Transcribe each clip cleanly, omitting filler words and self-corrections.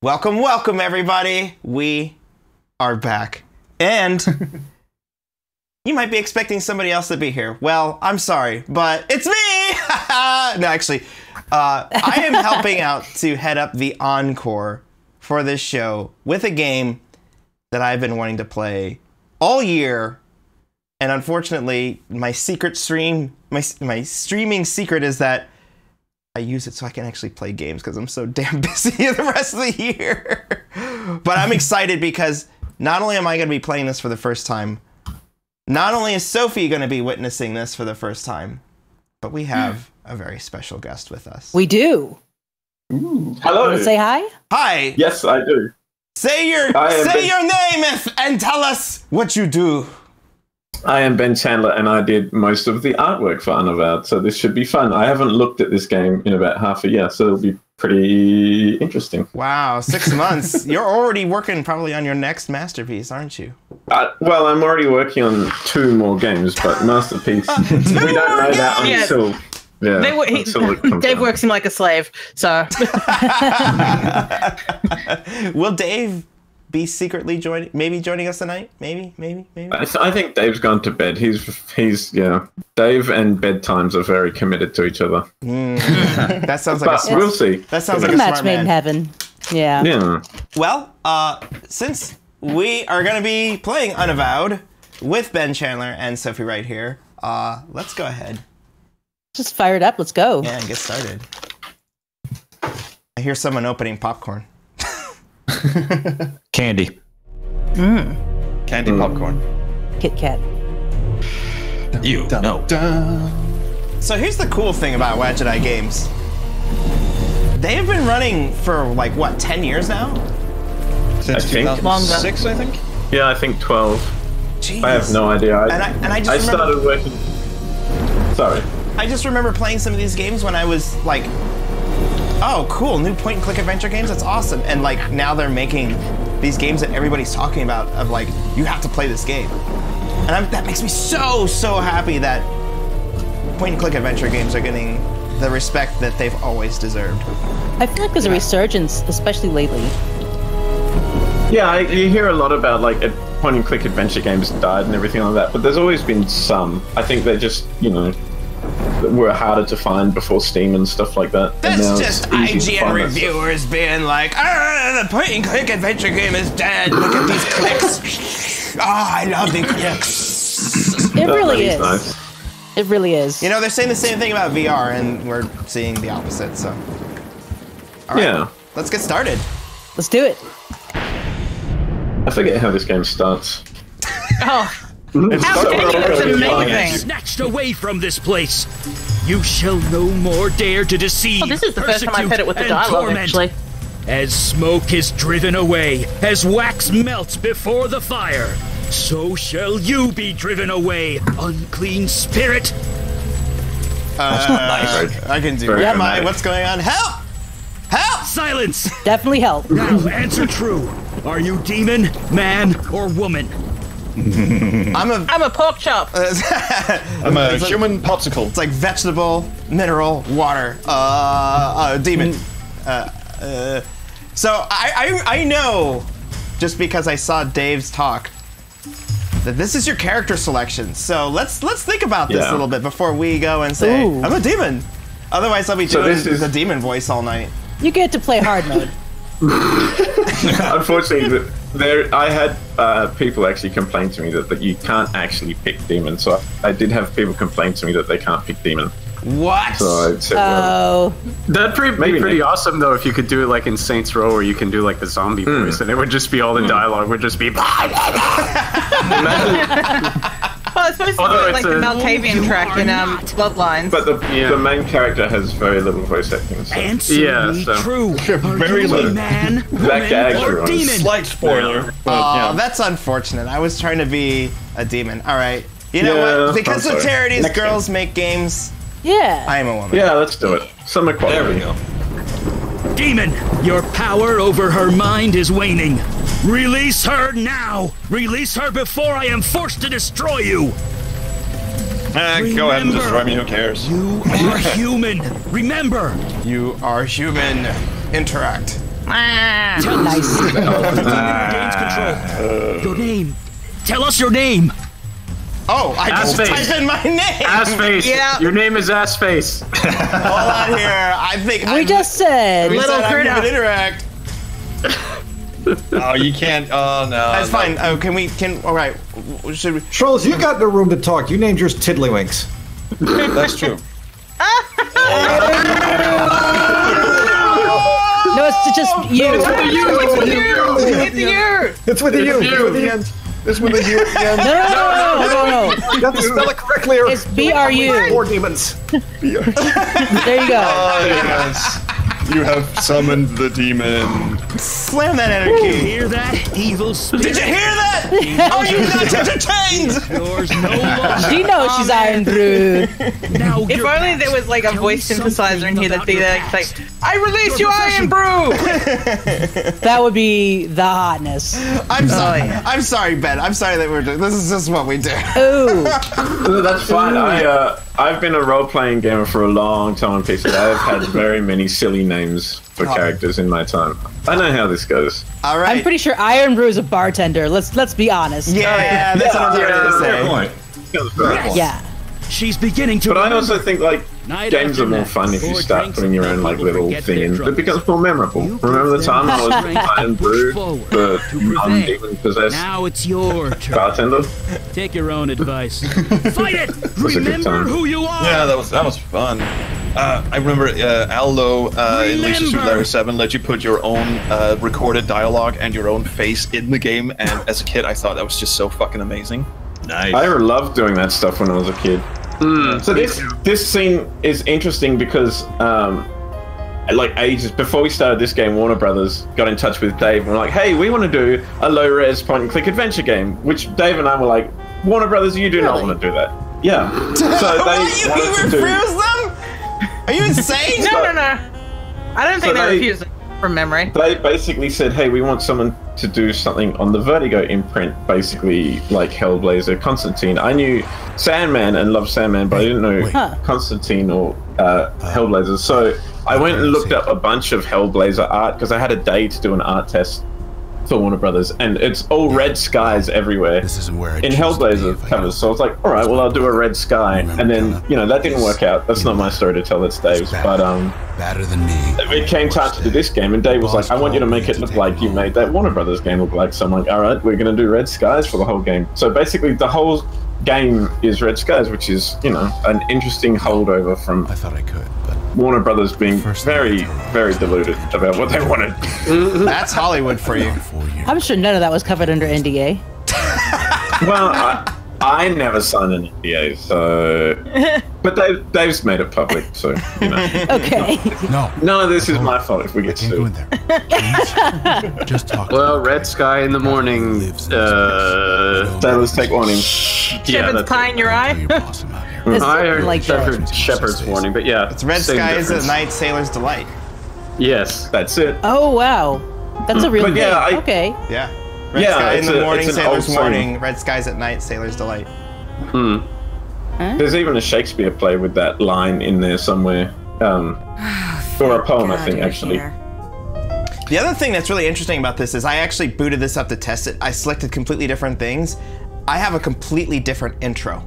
Welcome, welcome, everybody. We are back. And you might be expecting somebody else to be here. Well, I'm sorry, but it's me! No, actually, I am helping out to head up the encore for this show with a game that I've been wanting to play all year. And unfortunately, my secret stream, my streaming secret is that I use it so I can actually play games because I'm so damn busy the rest of the year. But I'm excited because not only am I going to be playing this for the first time, not only is Sophie going to be witnessing this for the first time, but we have a very special guest with us. We do. Ooh, hello. Want to say hi? Hi. Yes, I do. Say your name and tell us what you do. I am Ben Chandler, and I did most of the artwork for Unavowed, so this should be fun. I haven't looked at this game in about half a year, so it'll be pretty interesting. Wow, 6 months. You're already working probably on your next masterpiece, aren't you? Well, I'm already working on 2 more games, but masterpiece, we don't know that until... Yeah, Dave works him like a slave, so... Will Dave be secretly joining us tonight? Maybe. I think Dave's gone to bed. He's Dave and bedtimes are very committed to each other. That sounds like we'll see. That sounds like a a match smart made man. in heaven. Yeah. Well, since we are going to be playing Unavowed with Ben Chandler and Sophie right here, let's go ahead. Just fire it up. Let's go. Yeah, and get started. I hear someone opening popcorn. Candy. Candy popcorn. Kit Kat. You know. So here's the cool thing about Wadget Eye Games. They have been running for like what, 10 years now? Since 2006, I think. Yeah, I think 12. Jeez. I have no idea. I started working. Sorry. I just remember playing some of these games when I was like, oh, cool, new point-and-click adventure games, that's awesome. And like now they're making these games that everybody's talking about of like, you have to play this game. And that makes me so happy that point-and-click adventure games are getting the respect that they've always deserved. I feel like there's a resurgence, especially lately. Yeah, you hear a lot about like point-and-click adventure games died and everything like that, but there's always been some. I think they just, were harder to find before Steam and stuff like that. That's just IGN reviewers being like, the point-and-click adventure game is dead. Look at these clicks. Oh, I love the clicks. It really is. Nice. It really is. They're saying the same thing about VR, and we're seeing the opposite, so. All right, yeah. Let's get started. Let's do it. I forget how this game starts. Oh. It's amazing. Snatched away from this place. You shall no more dare to deceive. Oh, this is the first time I've heard it with the dialogue, actually. As smoke is driven away, as wax melts before the fire, so shall you be driven away, unclean spirit. That's not nice. I can do it. What's going on? Help! Help! Silence! Definitely help. Now answer true. Are you demon, man, or woman? I'm a pork chop. I'm a human popsicle. It's like vegetable, mineral, water, demon. So I know, just because I saw Dave's talk, that this is your character selection. So let's think about this a little bit before we go and say, Ooh. I'm a demon. Otherwise, I'll be doing the demon voice all night. You get to play hard mode. Unfortunately, I had people actually complain to me that you can't actually pick demon. So I did have people complain to me that they can't pick demon. What? So I said, well, that'd be pretty awesome though if you could do it like in Saints Row, where you can do like the zombie voice, and it would just be all the dialogue would just be. Well, it's supposed to be like the Malkavian track in Bloodlines. But the main character has very little voice acting. So. Answer me true. Very little. Man, that gag or demon? Slight spoiler. Oh, that's unfortunate. I was trying to be a demon. All right. You know what? Because of charities, girls make games. Yeah. I am a woman. Yeah, let's do it. Some equality. There we go. Demon, your power over her mind is waning. Release her now! Release her before I am forced to destroy you! Go ahead and destroy me, who cares? You are human! Remember! You are human. Interact. Nice. Gains control. Your name. Tell us your name. Oh, I just typed in my name. Assface. Yeah. Your name is Assface. Hold on here. I think We just said. we Little said I'm critter. giving interact. Oh, you can't. Oh no. That's no. fine. Oh, all right. Should we? Trolls, you got no room to talk. You named yours Tiddlywinks. That's true. No, it's just you. It's you. It's with you. It's with a U at the end. No. You have to spell it correctly or It's BRU. War demons. There you go. Oh yes. You have summoned the demon. Slam that Did you energy. hear that, evil spirit? Did you hear that? Are you not entertained? Yours no longer. She knows she's Iron Brood. Now If you're only back. there was like a Tell voice me synthesizer in here that'd be something like, about your I release you, Iron Brew! That would be the hotness. I'm sorry. yeah. I'm sorry, Ben. I'm sorry that we're doing. This is just what we do. Ooh. That's fine. I've been a role-playing gamer for a long time on PC. I've had very many silly names for characters in my time. I know how this goes. All right. I'm pretty sure Iron Brew is a bartender. Let's be honest. Yeah, that's what I'm trying to fair say. point. Fair point. Yeah. She's beginning to. But I remember. also think like Night games after are more night, fun if you four start drinks putting your and own like nothing little will thing get in. drunk. It becomes more memorable. You Remember the time I was drink Iron and Brew, push forward the to prevail. non-demon possessed Now it's your turn. bartender? Take your own advice. Fight it. a good Remember time. who you are. Yeah, that was fun. I remember Aldo in Leisure Suit Larry 7 let you put your own recorded dialogue and your own face in the game, and as a kid I thought that was just so fucking amazing. Nice. I loved doing that stuff when I was a kid. So this scene is interesting because like ages before we started this game, Warner Brothers got in touch with Dave and were like, hey, we want to do a low-res point-and-click adventure game, which Dave and I were like, Warner Brothers, you do not want to do that. Yeah. So they You wanted to refuse them? Are you insane? No. I don't think So they they- refused it from memory. They basically said, hey, we want someone to do something on the Vertigo imprint, basically like Hellblazer, Constantine. I knew Sandman and loved Sandman, but I didn't know Constantine or Hellblazer. So I went and looked up a bunch of Hellblazer art because I had a day to do an art test for Warner Brothers, and it's all red skies everywhere This isn't where I in choose to Hellblazer be if I covers. So I was like, all right, well, I'll do a red sky. And then, that didn't work out. That's not my story to tell, that's Dave's. But Better than me. it came time to do this game, and Dave was like, I want you to make it look like you made that Warner Brothers game look like. So I'm like, all right, we're going to do red skies for the whole game. So basically the whole game is red skies, which is, an interesting holdover from I thought I could, but Warner Brothers being very, very deluded about what they wanted. That's Hollywood for you. 4 years. I'm sure none of that was covered under NDA. Well, I never signed an NDA, so... But Dave's made it public, so, Okay. No. None of this is my fault if we get Can't go in sued. there. Can't. Just talk. Well, red sky in the morning. Sailors take warning. Yeah, Shepherd's that's pie in your eye? You're awesome out here. It's I heard like that. Shepherd's warning, but yeah. It's red same skies difference. at night, sailor's delight. Yes. That's it. Oh wow, that's a real But thing. yeah, Okay. Yeah. Red Yeah, sky in it's the a- morning, it's an sailor's old song. morning. Red skies at night, sailor's delight. There's even a Shakespeare play with that line in there somewhere. Or a poem, I think, actually. The other thing that's really interesting about this is I actually booted this up to test it. I selected completely different things. I have a completely different intro.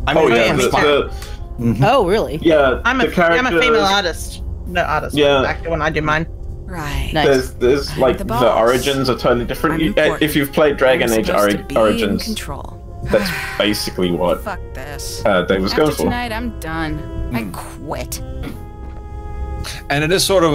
I'm Oh, in a yeah. different spot. Oh really? Yeah, I'm the a character, female artist. No, artist. Yeah. Actually, when I do mine. Right. Nice. There's like the the boss. origins are totally different. I'm You- important. if you've played Dragon I'm Age supposed to be in Origins, control. that's basically what Fuck this. Dave was going After for. tonight, I'm done. I quit. And it is sort of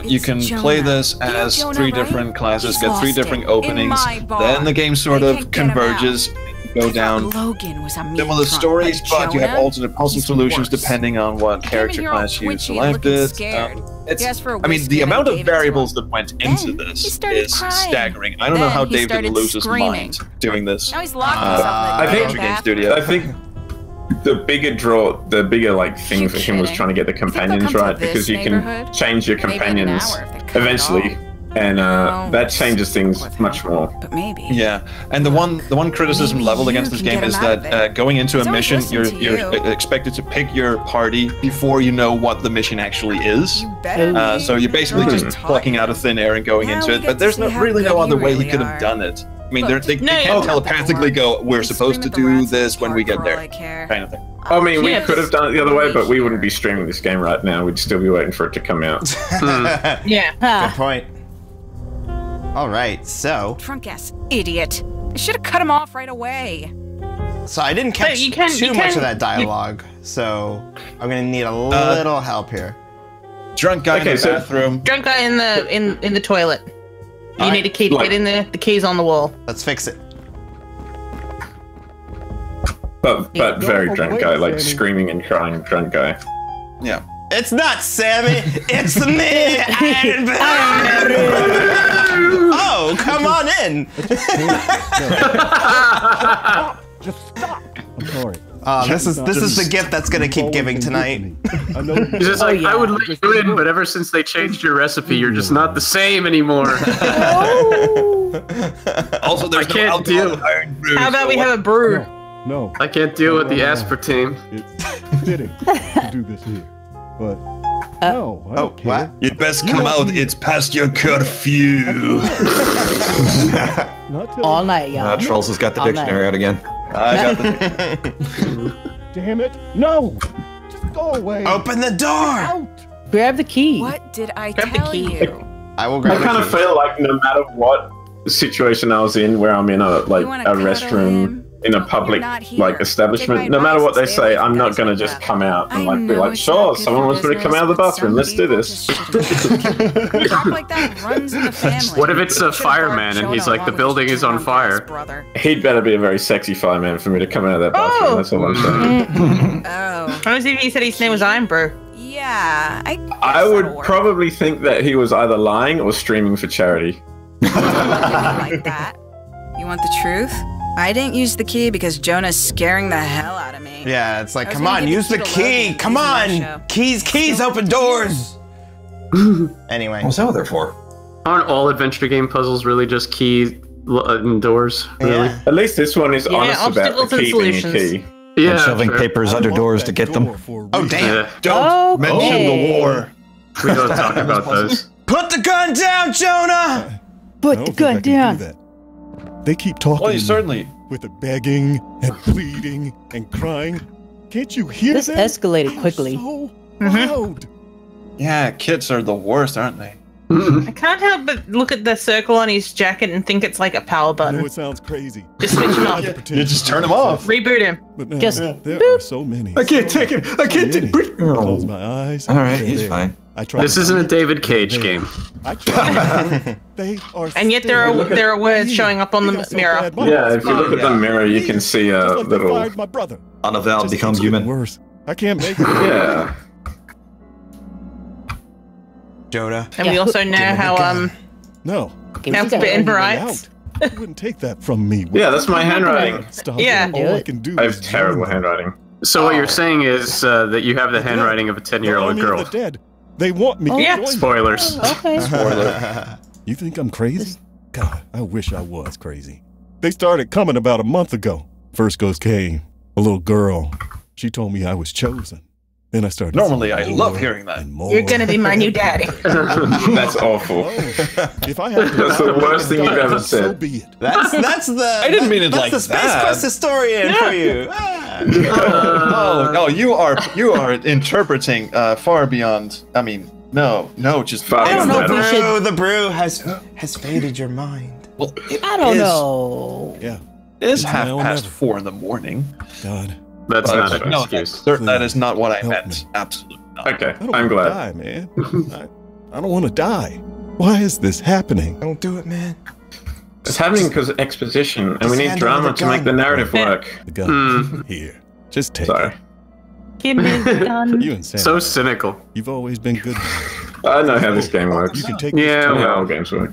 you can It's play Jonah. this You know as Jonah, 3 right? different classes, He's get 3 lost different it. openings. In my bar. Then the game sort They of can't get him converges, go down Logan was a mean similar drunk, stories, but you have Jonah, alternate puzzle he's solutions worse. depending on what Came in character here all class you twitchy and looking selected. scared. It's, He asked for a I mean, whiskey the and I amount of gave it to variables him. that went Then into he this started is crying. staggering. I don't know Then how he Dave didn't started lose his screaming. mind doing this. Now he's locked himself in the I think- damn Game bathroom. Studio. I think the bigger like thing You're for him was kidding. trying to get the they'll companions come to right this because you can neighborhood? change your Maybe in an companions hour if they cut it eventually. all. and that changes things much more. But maybe. Yeah, and the one criticism leveled against this game is that going into a mission, you're expected to pick your party before you know what the mission actually is. So you're basically just plucking out of thin air and going into it. But there's really no other way he could have done it. I mean, they can't telepathically go, we're supposed to do this when we get there, kind of thing. I mean, we could have done it the other way, but we wouldn't be streaming this game right now. We'd still be waiting for it to come out. Yeah. Good point. All right, so... Drunk ass idiot. I should have cut him off right away. So I didn't catch too much of that dialogue, so I'm gonna need a little help here. Drunk guy in the bathroom. Drunk guy in the toilet. You need a key to get in there. The key's on the wall. Let's fix it. But very drunk guy, like screaming and crying drunk guy. Yeah. It's not Sammy, it's me, Oh, come on in. Just stop. I'm sorry. This is the gift that's gonna keep giving tonight. He's just like, I would let you in, but ever since they changed your recipe, you're just not the same anymore. Also, there's no alcohol in iron brew. How about we have a brew? No. I can't deal with the aspartame. It's fitting to do this here, but no. I don't care. What? You'd best come out. It's past your curfew. All night, y'all. Trolls has got the dictionary out again. I got the. Damn it! No. Just go away. Open the door. Grab the key. What did I tell you? I will grab I kind of feel like no matter what situation I was in, where I'm in a restroom in a public establishment, no matter what they say, I'm not gonna just come out and be like, sure, someone wants me to come out of the bathroom, let's do this. What if it's a fireman and he's like, the building is on fire? He'd better be a very sexy fireman for me to come out of that bathroom. That's all I'm saying. What was if he said his name was Iron Brew? Yeah, I would probably think that he was either lying or streaming for charity. like that. You want the truth? I didn't use the key because Jonah's scaring the hell out of me. Yeah, it's like, come on, use the key. Come on, keys, open doors. Anyway, what's that there for? Aren't all adventure game puzzles really just key and doors? Really? At least this one is honest about the key being a key. Yeah, shoving papers under doors to get them. Oh damn! Yeah. Don't mention the war. We don't talk about those. Put the gun down, Jonah. Put the gun down. They keep talking. Well, certainly. With the begging and pleading and crying. Can't you hear this them? Escalated quickly. So loud. Yeah, kids are the worst, aren't they? I can't help but look at the circle on his jacket and think it's like a power I button. know it sounds crazy. Just switch it off. You just turn them off. Reboot him. But man, Just there are so many. I can't take it. I can't take it. Close my eyes. All right, he's fine. This isn't a David Cage game. They are and yet there are words showing up on the mirror. Yeah, if you look at the mirror, you can see a little. Unavowed becomes human. Worse. I can't make it. Yeah. Jonah. And we also know how No. how bitten rights. You wouldn't take that from me. Yeah, that's my handwriting. Stop Yeah. it. All I can do I is have terrible warn them. handwriting. So what you're saying is that you have the handwriting of a 10-year-old girl. The dead. They want me. Yeah. Spoilers. Okay. Spoiler. You think I'm crazy? God, I wish I was crazy. They started coming about a month ago. First ghost came, a little girl. She told me I was chosen. Then I started. Normally, I love hearing that. You're gonna be my new daddy. That's awful. If I had to That's the worst thing you've ever so said. be it. That's the. I didn't mean it that's like the Space that. Quest historian for you. No, you are interpreting far beyond. I mean, no, just far I don't know if we should. The brew has faded your mind. Well, I don't know. Yeah. It is It's half now or past never. 4 in the morning. God. That's not an No, excuse. that is not what I Help meant. me. Absolutely not. Okay, I don't I'm wanna glad. die, man. I don't want to die. Why is this happening? Don't do it, man. It's happening because of exposition, and we Just need hand drama over the to make the gun. narrative work. The gun. Here. Just take Sorry. it. Give me the gun. You and Sam. So cynical. You've always been good. I know how this game works. You can take I Yeah, know this how well, all games work.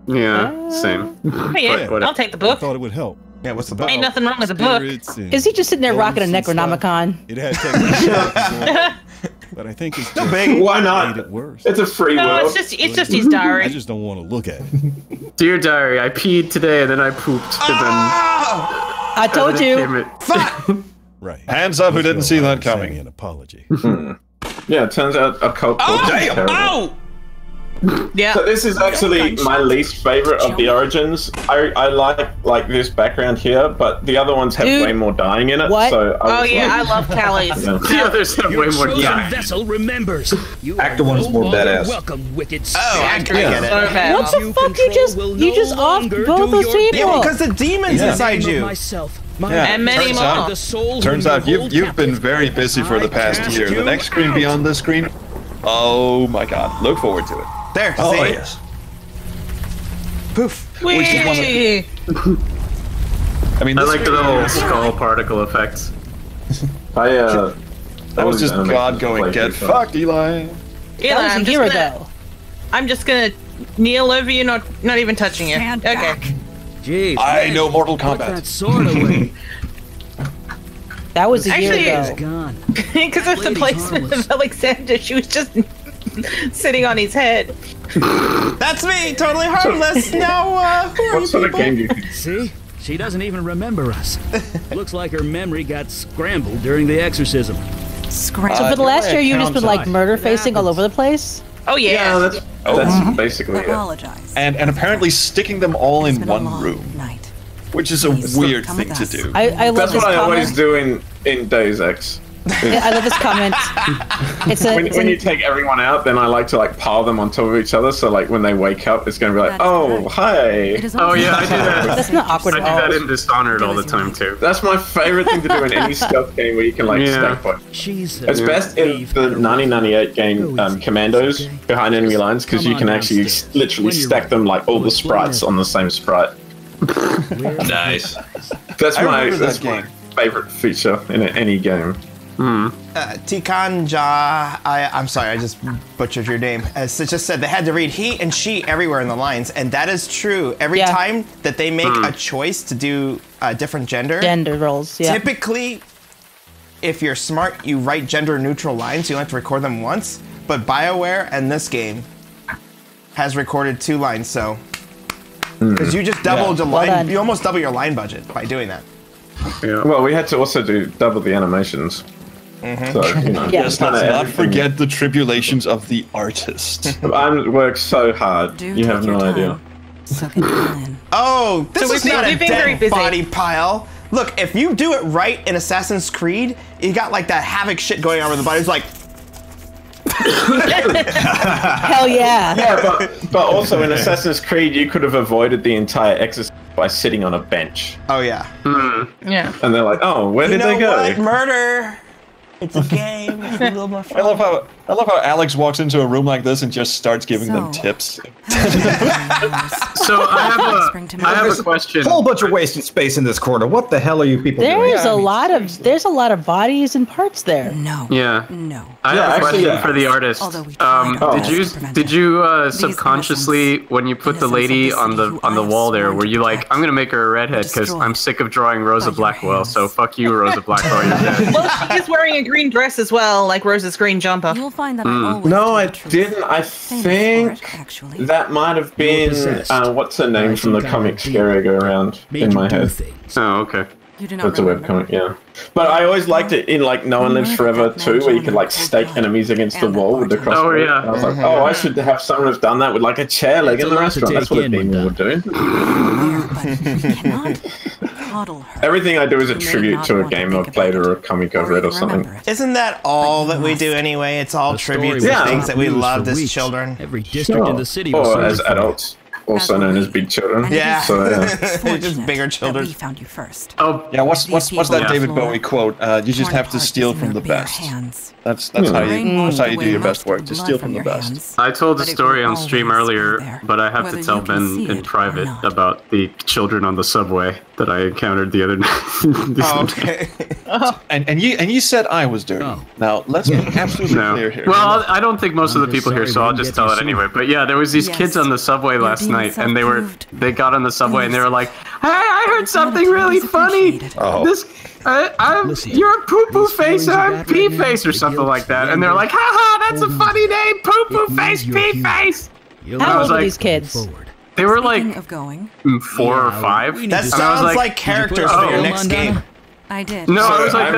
yeah, same. Oh, yeah, What- I'll take the I book. thought it would help. Yeah, what's the book? Ain't nothing wrong with the book. Spirits and Is he just sitting there rocking a ghosts and stuff. Necronomicon? It had technical. But I think it's No big. Why not? made it worse. It's a free No, world. it's just his diary. I just don't want to look at it. Dear diary, I peed today and then I pooped. I told you. Fuck! Right. Hands up who didn't see that Send coming. me an apology. Yeah, it turns out a cult. Damn! Oh! Yeah. So this is actually my least favorite of the origins. I like this background here, but the other ones have Dude, way more dying in it. what? So Oh yeah, I love Callie's. The others have way more Chosen time. vessel remembers. You Act the are one's no more longer badass. Welcome, wicked Oh, I spirit. get it. So bad. What the fuck? You just off both those people. Yeah, because the demon's inside you. Myself, And many turns more. out- the soul Turns whom out you you've hold been captive. very busy for the past I year. The cast next you screen out. beyond this screen. Oh my god! Look forward to it. There, Oh, see? yes. Poof. Which is one Whee! I mean, I this like the screen- little skull particle effects. That was just God going, get fucked, Eli. Eli, That was a year ago. I'm just gonna kneel over you, not even touching you. Stand Okay. back. Jeez, I know Mortal put Kombat. that sword away. That was a Actually, year It's ago. gone. Because there's the Lady's placement harmless. of Alexander. She was just sitting on his head. That's me, totally harmless. Now, who are you What sort of people? game do you think? See? She doesn't even remember us. Looks like her memory got scrambled during the exorcism. Scram. So for the last year, you've just been like count. murder facing all over the place. Oh yeah. Yeah, that's basically it. Apologize. And apparently sticking them all It's in been a one long room, night. which is a Please, weird come thing with to us. do. I love That's this what I comment. always do in Deus Ex. I love this comment. It's a. When you take everyone out, then I like to like pile them on top of each other. So like when they wake up, it's going to be like, That's oh correct. hi. It is Oh yeah, I do also- that. That's not awkward I at do that all. in Dishonored all the time too. That's my favorite thing to do in any stealth game where you can like Yeah. stack points. She's It's best in the 1998 game Commandos behind enemy lines because you can actually literally stack them like all the sprites on the same sprite. Nice. That's I my remember that's that my game. favorite feature in any game. Tikanja, I'm sorry, I just butchered your name. As it just said, they had to read he and she everywhere in the lines, and that is true. Every Yeah. time that they make a choice to do a different gender, Gender roles. Yeah. typically, if you're smart, you write gender-neutral lines. You don't have to record them once. But BioWare and this game has recorded 2 lines, so because you just doubled the Well line, done. you almost double your line budget by doing that. Yeah. Well, we had to also do double the animations. So, you know, Yeah. Let's not forget the tribulations of the artist. I work so hard. Do You have take your no idea. time. Soak it all in. Oh, this So is we've not a been very dead busy. body pile. Look, if you do it right in Assassin's Creed, you got like that havoc shit going on with the body. It's like, Hell yeah. Yeah, but also in Assassin's Creed, you could have avoided the entire exercise by sitting on a bench. oh yeah. Yeah. And they're like, oh, where You did know they go? what? Murder. It's a game. It's a little more fun. I love how Alex walks into a room like this and just starts giving them So- tips. So I have a question. Whole bunch of wasted space in this corner. What the hell are you people doing? There's a lot of bodies and parts there. No. Yeah. No. I Yeah, have a actually, question yeah. for the artist. Although we tried our best to prevent Did it. you These subconsciously, innocents- when you put the innocents of lady the on city the who on the I have wall there, sworn were to you like, protect, I'm gonna make her a redhead because destroyed I'm sick of drawing Rosa by your Blackwell, so hands. fuck you, Rosa Blackwell, you're dead. Well, she is wearing a green dress as well, like Rose's green jumper. You'll find that I always No, tell I the truth. didn't. I Famous think for it, actually. that might have been possessed. what's her name I from the think I comic might Scary Go Around Made in you my do head. things. Oh, okay. You do not That's a remember. webcomic, yeah. But I always liked it in like No One Lives Forever too, where you could like stake enemies against the wall with the crossbow. Oh, yeah. And I was like, oh, I should have someone have done that with like a chair leg It's in a the lot to restaurant. That's take what a in, demon would do. But you cannot coddle her. Everything I do is a You may tribute not to a want to game think I've played about or a it, comic I've read or even something. remember it. Isn't that all But that you we do must. anyway? It's all The story tributes was to Yeah. things that we used loved for as weeks. children. Every district in the city was Or searching as for it. adults, also known as big children. And it Yeah. is So, yeah. Just fortunate bigger that children. we found you first. Oh, Yeah, what's that Yeah. David Bowie quote? You just Torn have to apart steal is from the in their bare best. hands. That's Hmm. how Rain you washed do away your most best of work. the Just blood steal from the your best. hands, I told a but it story will on stream always be earlier, there, but I have whether to tell you can Ben see in it or private not. about the children on the subway. that I encountered the other night. Okay. And you said I was dirty. Now let's be absolutely clear here. Well, I don't think most of the people here, so I'll just tell it anyway. But yeah, there was these kids on the subway last night, and they got on the subway and they were like, "Hey, I heard something really funny. You're a poo-poo face, and I'm pee-face," or something like that. And they're like, "Haha, that's a funny name, poo-poo face, pee-face." How old are these kids? They were like 4 or 5. That sounds like characters for your next game. I did. No, I was like,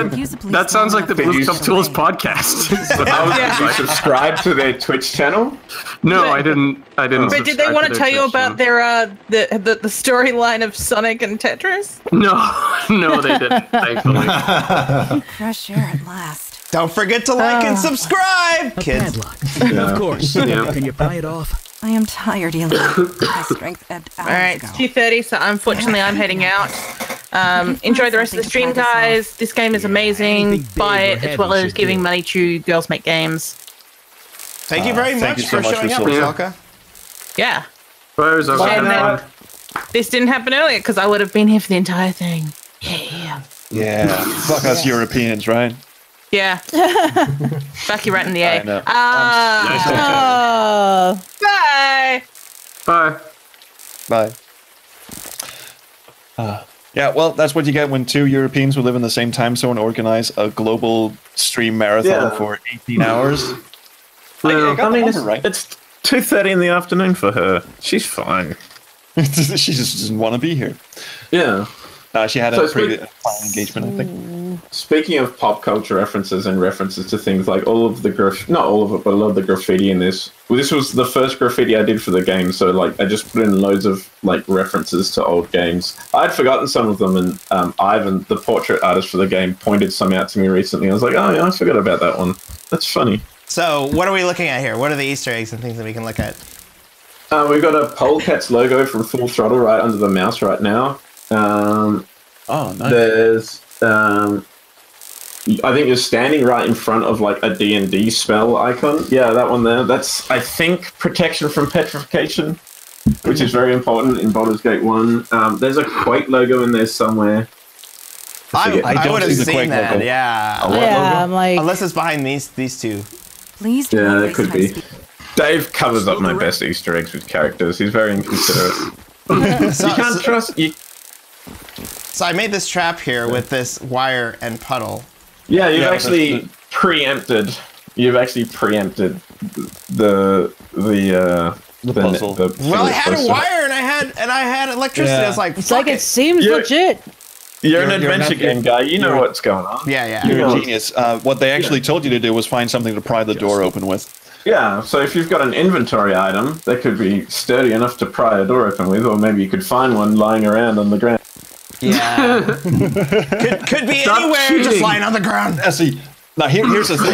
that sounds like the Blue Cup Tools podcast. Did you subscribe to their Twitch channel? No, I didn't. But did they want to tell you about their the storyline of Sonic and Tetris? No, they didn't. Thankfully. Fresh air at last. Don't forget to like and subscribe, kids. Of course. Can you pry it off? I am tired, Eli. My strength ebbed All right, it's 2:30, so unfortunately I'm heading out. Enjoy the rest of the stream, guys. This game is amazing. Buy it, as well as giving money to Girls Make Games. Thank you very much for showing up, Rosalka. Yeah. And this didn't happen earlier because I would have been here for the entire thing. Yeah. Fuck us Europeans, right? Yeah. Back you right in the A. I know. Bye. Bye. Yeah, well, that's what you get when 2 Europeans who live in the same time zone organize a global stream marathon for 18 hours. Well, I mean, it's 2:30 in the afternoon for her. She's fine. She just doesn't want to be here. Yeah. She had a pretty fun engagement, I think. Speaking of pop culture references and references to things like all of the not all of it, but a lot of the graffiti in this. Well, this was the first graffiti I did for the game, so like I just put in loads of like references to old games. I'd forgotten some of them, and Ivan, the portrait artist for the game, pointed some out to me recently. I was like, oh yeah, I forgot about that one. That's funny. So, what are we looking at here? What are the Easter eggs and things that we can look at? We've got a Polecats logo from Full Throttle right under the mouse right now. Nice. There's, I think you're standing right in front of like a D&D spell icon. Yeah, that one there. That's, I think, protection from petrification, which is very important in Baldur's Gate 1. There's a Quake logo in there somewhere. I would have seen that, logo. Yeah. I'm like... Unless it's behind these two. Please. Yeah, it could be. Dave covers up my best Easter eggs with characters. He's very inconsiderate. You can't trust... So I made this trap here with this wire and puddle. Yeah, you've actually preempted. You've actually preempted the puzzle. Well, I had a wire and I had electricity. Yeah. I was like, it's like it seems legit. You're an adventure game guy. You know what's going on. Yeah. You're a genius. What they actually told you to do was find something to pry the door open with. Yeah, so if you've got an inventory item that could be sturdy enough to pry a door open with, or maybe you could find one lying around on the ground. Yeah. could be anywhere, just lying on the ground. See, now here's the thing.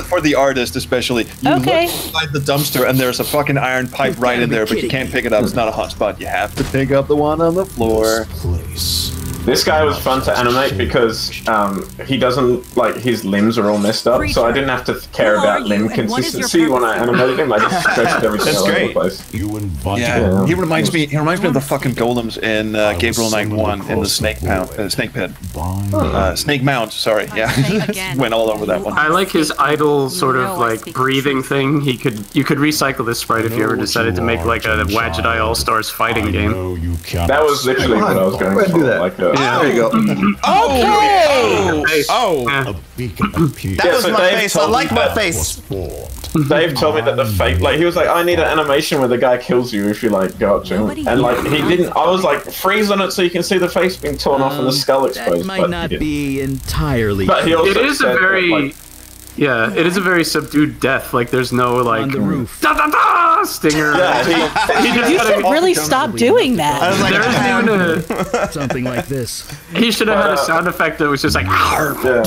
For the artist especially, you look inside the dumpster and there's a fucking iron pipe right in there, but you can't pick it up. It's not a hot spot. You have to pick up the one on the floor. This guy was fun to animate because he doesn't, like, his limbs are all messed up, so I didn't have to care about limb consistency when I animated him. I just stretched everything all over the place. Yeah, he reminds me of the fucking golems in Gabriel Knight 1 in the Snake Pit. Snake Mount, sorry. Yeah, went all over that one. I like his idle sort of like breathing thing. You could recycle this sprite if you ever decided to make like a Wadget Eye All-Stars fighting game. That was literally what I was going for. Like there you go. Okay! Oh! That was my face. I like my face. Dave told me that the fake, like, he was like, I need an animation where the guy kills you if you, like, go up to him. And, like, he didn't, I was like, freeze on it so you can see the face being torn off and the skull exposed. That might not be entirely. But he also it is a very, yeah, it is a very subdued death. Like, there's no, like, on the roof. Da, da, da, stinger. Yeah, you should really stop doing that. I was like, something like this. He should have had a sound effect that was just like, yeah.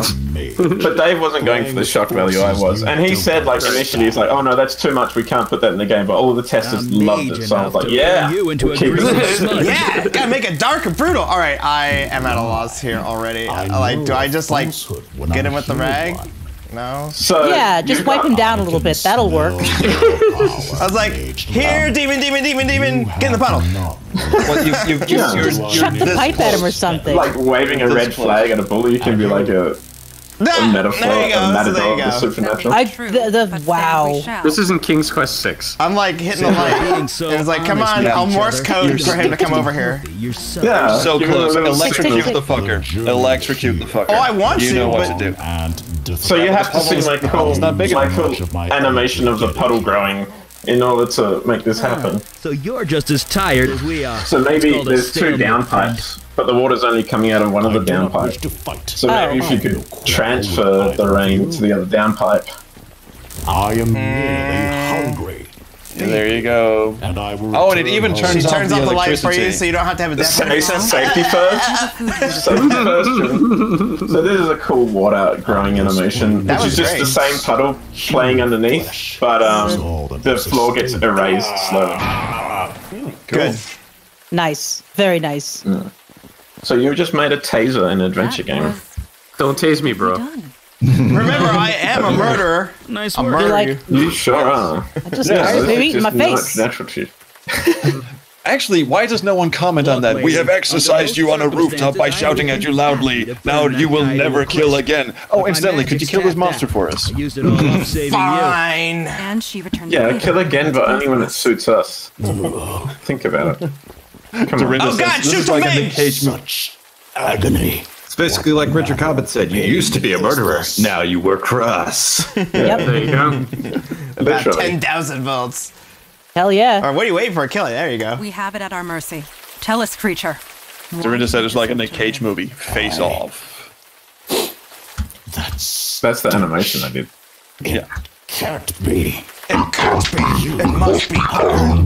But Dave wasn't going for the shock value, I was. And he said, like, initially, he's like, oh no, that's too much, we can't put that in the game. But all of the testers loved it, so I was like, yeah, yeah, gotta make it dark and brutal. All right, I am at a loss here already. Like, do I just, like, get him with the rag? No. So yeah, just wipe him down a little bit. That'll work. I was like, here, demon, get in the puddle. Well, Chuck the pipe at him or something. Like waving a red flag at a bully can be like a metaphor, there you go. a matador of the So supernatural. Wow. This isn't King's Quest 6. I'm like hitting the light. And it's like, come on, I'll Morse code for him to come over here. Yeah, so close. Electrocute the fucker. Electrocute the fucker. Oh, I want you to, know what but... to do. So you have to see my cool animation of the puddle growing in order to make this happen. So you're just as tired as we are. So maybe there's two downpipes, but the water's only coming out of one of the downpipes. So maybe if you could transfer the rain to the other downpipe. I am really hungry. Yeah, there you go. And I will and it even turns off the light for you, so you don't have to have a death. Safety first. Safety first. So this is a cool water growing animation, which is just the same puddle playing underneath, but the floor gets erased slowly. Good. Nice. Very nice. So you just made a taser in an adventure game. Don't tase me, bro. Remember, I am a murderer. Nice work. You're like, You sure are. I just maybe in my face. Natural shit. Actually, why does no one comment on that? We have exercised you on a rooftop by shouting at you loudly. Now you will never kill again. Oh, incidentally, could you kill this monster for us? Fine. And she returned. Yeah, kill again, but only when it suits us. Think about it. Come on. Oh God, shoot the face! Such agony. It's basically like Richard Cobbett said, you used to be a murderer, now you work for us. Yep. There you go. About 10,000 volts. Hell yeah. Or what are you waiting for? Kill it. There you go. We have it at our mercy. Tell us, creature. Dorinda said it's like a Nick Cage movie. Face off. That's the animation I did. Yeah. Can't be. It can't be. It must be Iron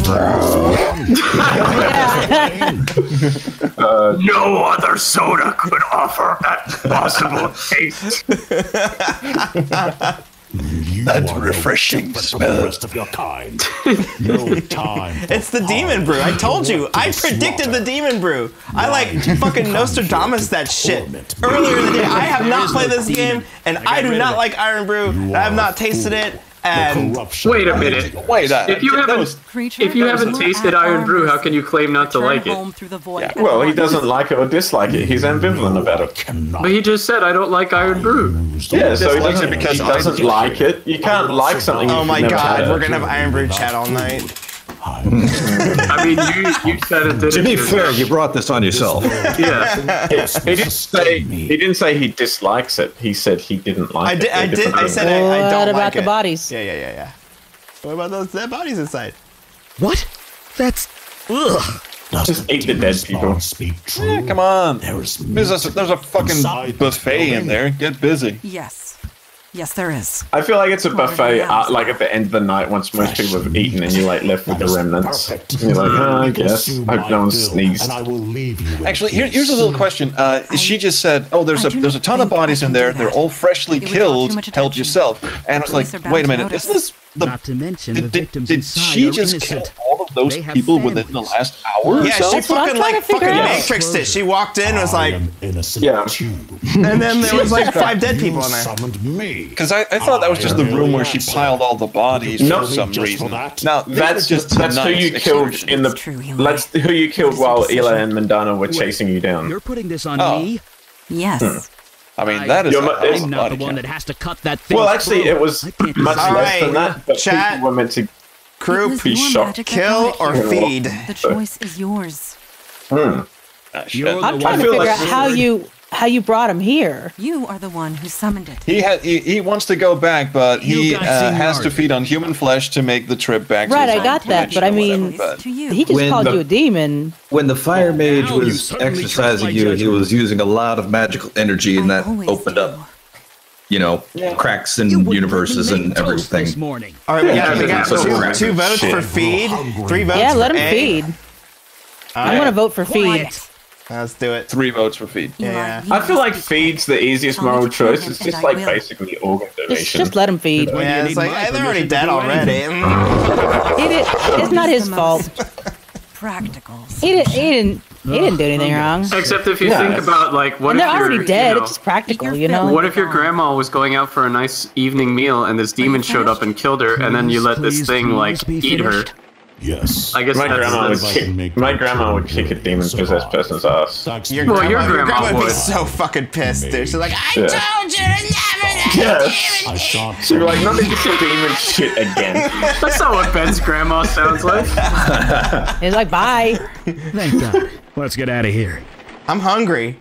No other soda could offer that possible taste. That refreshing smell. The rest of your kind. No time. It's the demon brew. I told you. I predicted the demon brew. I like fucking Nostradamus that shit. Earlier in the day, I have not played this game, and I do not like Iron Brew. I have not tasted it. And wait a minute. If you haven't tasted Iron Brew, how can you claim not to like it? Yeah, well, he doesn't like it or dislike it. He's ambivalent about it. But he just said I don't like Iron Brew. Yeah, so he doesn't because he doesn't like it. You can't like something. Oh my God, we're gonna have Iron Brew chat all night. I mean, you said it. Didn't To be fair, you brought this on yourself. Yeah. He didn't say he dislikes it. He said he didn't like it. I said I don't like it. What about the bodies? Yeah. What about those dead bodies inside? What? That's... Ugh. Just eat the dead people. Yeah, come on. There's a fucking buffet in there. Get busy. Yes, there is. I feel like it's a buffet, like at the end of the night, once most people have eaten, and you're like left with the remnants. And you're like, I guess. I hope no one sneezed. Actually, here's a little question. She just said, "Oh, there's a ton of bodies in there. They're all freshly killed. Help yourself." And I was like, "Wait a minute, isn't this the?" Not to mention the victims Did inside she are just innocent. kill all of those people within the last hour? Yeah, she fucking matrixed it. She walked in and was like, yeah. And then there was like 5 dead people in there. Because I thought that was just the room where she piled all the bodies for some reason. Now that's who you killed in the. That's who you killed while Ela and Mandana were chasing you down. You're putting this on me? Yes. I mean, that is. I'm not the one that has to cut that thing. Well, actually, it was much less than that. But people were meant to group, be shot, kill, or feed. The choice is yours. I'm trying to figure out how you brought him here. You are the one who summoned it. He wants to go back, but he has to feed on human flesh to make the trip back. Right, I got that, but I mean, he just called you a demon. When the fire mage was exercising you, he was using a lot of magical energy, and that opened up, cracks in universes and everything. All right, we got 2 votes for feed, 3 votes. Yeah, let for him feed. I'm gonna vote for feed. Let's do it. 3 votes for feed. Yeah. I feel like feed's the easiest moral choice. It's just like basically organ donation. Just let him feed. Yeah, it's like they're already dead already. It's not his fault. Practicals. He didn't He didn't do anything wrong. Except if you think about, like, what and if they're already dead. It's just practical, you know? What if your grandma was going out for a nice evening meal and this demon showed up and killed her, and then you let this thing, like, eat her? Yes. I guess my grandma would kick a demon-possessed person's ass. Your grandma would be so fucking pissed, dude. She's like, I told you to never Yes. She'd be like, not this demon shit again. That's not what Ben's grandma sounds like. He's like, bye. Thank God. Let's get out of here. I'm hungry.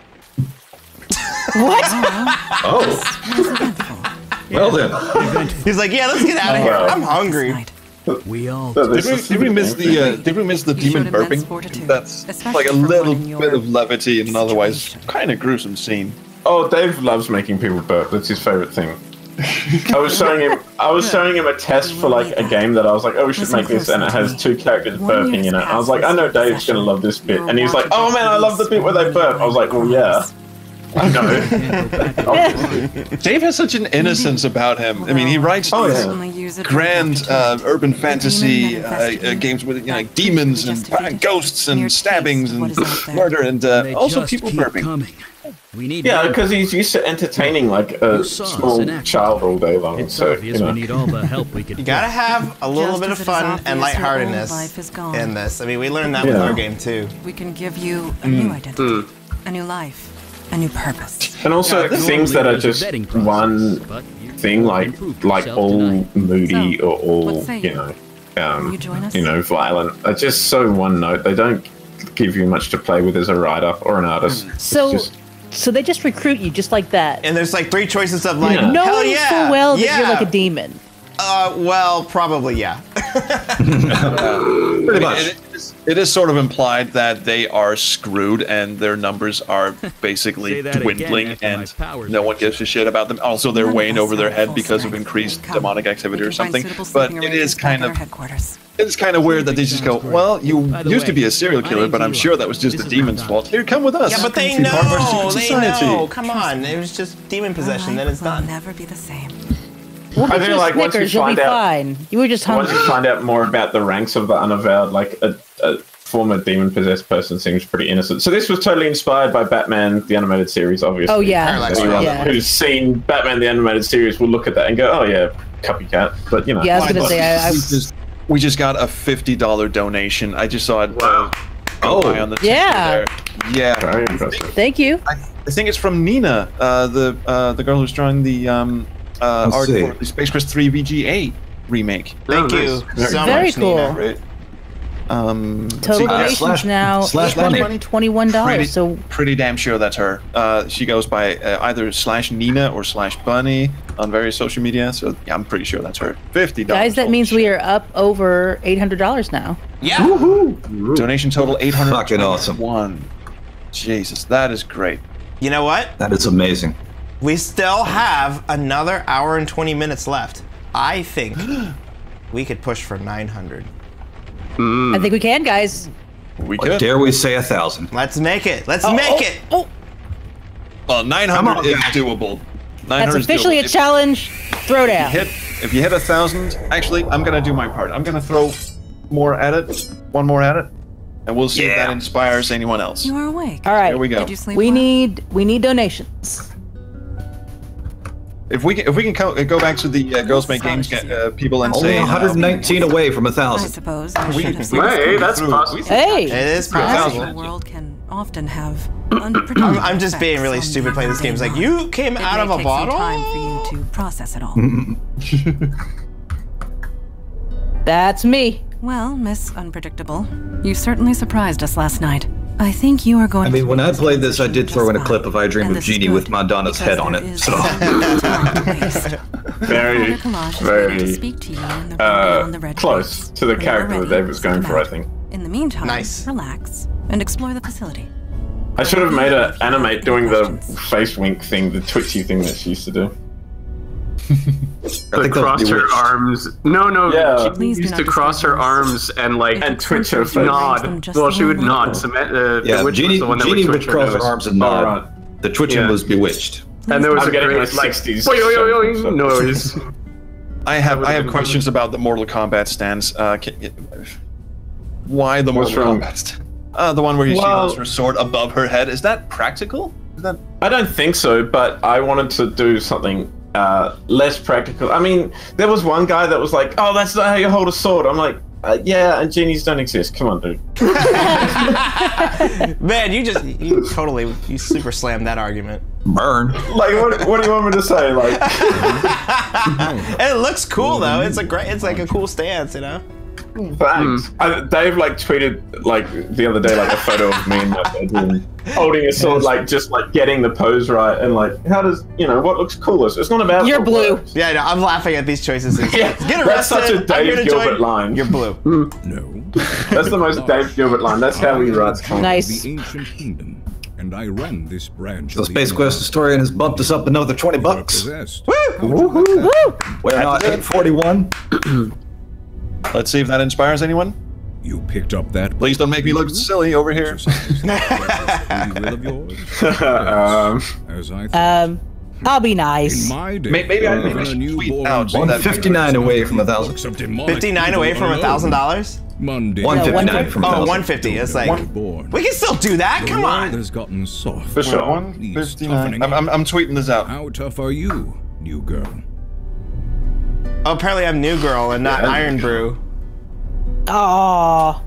What? Oh. Well then. He's like, yeah, let's get out of here. I'm hungry. We all did we miss the demon burping? That's like a little bit of levity in an otherwise kind of gruesome scene. Oh, Dave loves making people burp. That's his favorite thing. I was showing him a test for like a game that I was like, oh, we should make this, and it has 2 characters burping in it. I was like, I know Dave's gonna love this bit, and he's like, oh man, I love the bit where they burp. I was like, well, yeah. I know. Dave has such an innocence about him. I mean, he writes these grand urban fantasy games with like demons and ghosts and stabbings and murder and also people burping. Yeah, because he's used to entertaining like a small child all day long. It's so obvious we need all the help we can. You gotta have a little bit of fun and lightheartedness in this. I mean, we learned that with our game too. We can give you a new identity, a new life, a new purpose. And also things that are just one thing, like all moody or all violent, are just so one note. They don't give you much to play with as a writer or an artist. So they just recruit you just like that. And there's like 3 choices of like, knowing hell yeah, full well that you're like a demon. Well, probably yeah. Pretty much. It is sort of implied that they are screwed and their numbers are basically dwindling and no one gives a shit about them. Also, they're way over their head because of increased demonic activity or something. But it is kind of weird that they just go, well, you used to be a serial killer, but I'm sure that was just the demon's fault. Here, come with us. Yeah, but they know. They know. Come on, it was just demon possession. Then it's done. Never be the same. I feel like once you find out, you were just hungry. Once you find out more about the ranks of the Unavowed, like a former demon-possessed person seems pretty innocent. So this was totally inspired by Batman the Animated Series, obviously. Oh yeah. Anyone who's seen Batman the Animated Series will look at that and go, "Oh yeah, copycat." But you know. Yeah, I was gonna say we just got a $50 donation. I just saw it. On the yeah. There. Yeah. Very impressive. Thank you. I think it's from Nina, the girl who's drawing the art for the Space Quest 3 VGA remake. Thank you so Very much, cool. Nina. Right. Total donations now $821. So pretty damn sure that's her. She goes by either /Nina or /Bunny on various social media. So yeah, I'm pretty sure that's her. $50. guys, that means we are up over $800 now. Yeah. Woohoo! Donation total $800. Fucking awesome. Jesus, that is great. You know what? That is amazing. We still have another hour and 20 minutes left. I think we could push for 900. I think we can, guys. We could. Dare we say 1,000? Let's make it. Let's make it. Well, 900 is doable. 900 That's officially a challenge. Throwdown. If you hit 1,000, actually, I'm gonna do my part. I'm gonna throw more at it, one more at it, and we'll see if that inspires anyone else. You are awake. All right. Here we go. Did you sleep We well? need donations. If we can go back to the Girls Make Games people and Only say 119 away from 1,000. I suppose I should have Hey, that's possible. Hey, It is The possible. world can often have unpredictable I'm just being really effects stupid on playing this game. It's like, you came It out may of a take some bottle? time for you to process it all. that's me. Well, Miss Unpredictable, you certainly surprised us last night. I think you are going I mean, when I played this, I did throw in a clip of I Dream of Jeannie with Madonna's head on it. So. Very close to the character that Dave was going for, I think. In the meantime, Nice. relax and explore the facility. I should have made her animate doing the face wink thing, the twitchy thing that she used to do. But cross her arms. No. Yeah. She used to cross her arms and like twitch her face. nod. Well, she would nod. Yeah, Jeannie would cross her arms and nod. Right. The twitching was bewitched. And there was I'm a getting great my like 60s noise. I have questions about the Mortal Kombat stance. Why the Mortal Kombat stance? The one where she holds her sword above her head. Is that practical? I don't think so, but I wanted to do something less practical. I mean, there was one guy that was like, "Oh, that's not how you hold a sword." I'm like, "Yeah, and genies don't exist. Come on, dude." Man, you super slammed that argument. Burn. Like, what do you want me to say? Like, it looks cool though. It's like a cool stance, you know. Thanks. Dave like tweeted like the other day like a photo of me in my bedroom holding a sword, like just like getting the pose right, and like how does what looks coolest? It's not about you're blue. Works. Yeah, no, I'm laughing at these choices. Yeah, get arrested. That's such a Dave Gilbert line. You're blue. No. That's the most Dave Gilbert line. That's how he writes. Nice. The ancient kingdom, and I run this branch. The Space Quest historian has bumped us up another $20. Woo! We're now at 841. Let's see if that inspires anyone. You picked up that. Please don't make me look silly over here. I'll be nice. Maybe I tweet out 159 away from 1,000. 59 away from $1,000. Monday. 159 from 1,000. 150. It's like we can still do that. Come on. Has gotten soft. For sure. 159. I'm tweeting this out. How tough are you, new girl? Oh, apparently I'm new girl and not Iron Brew. Oh.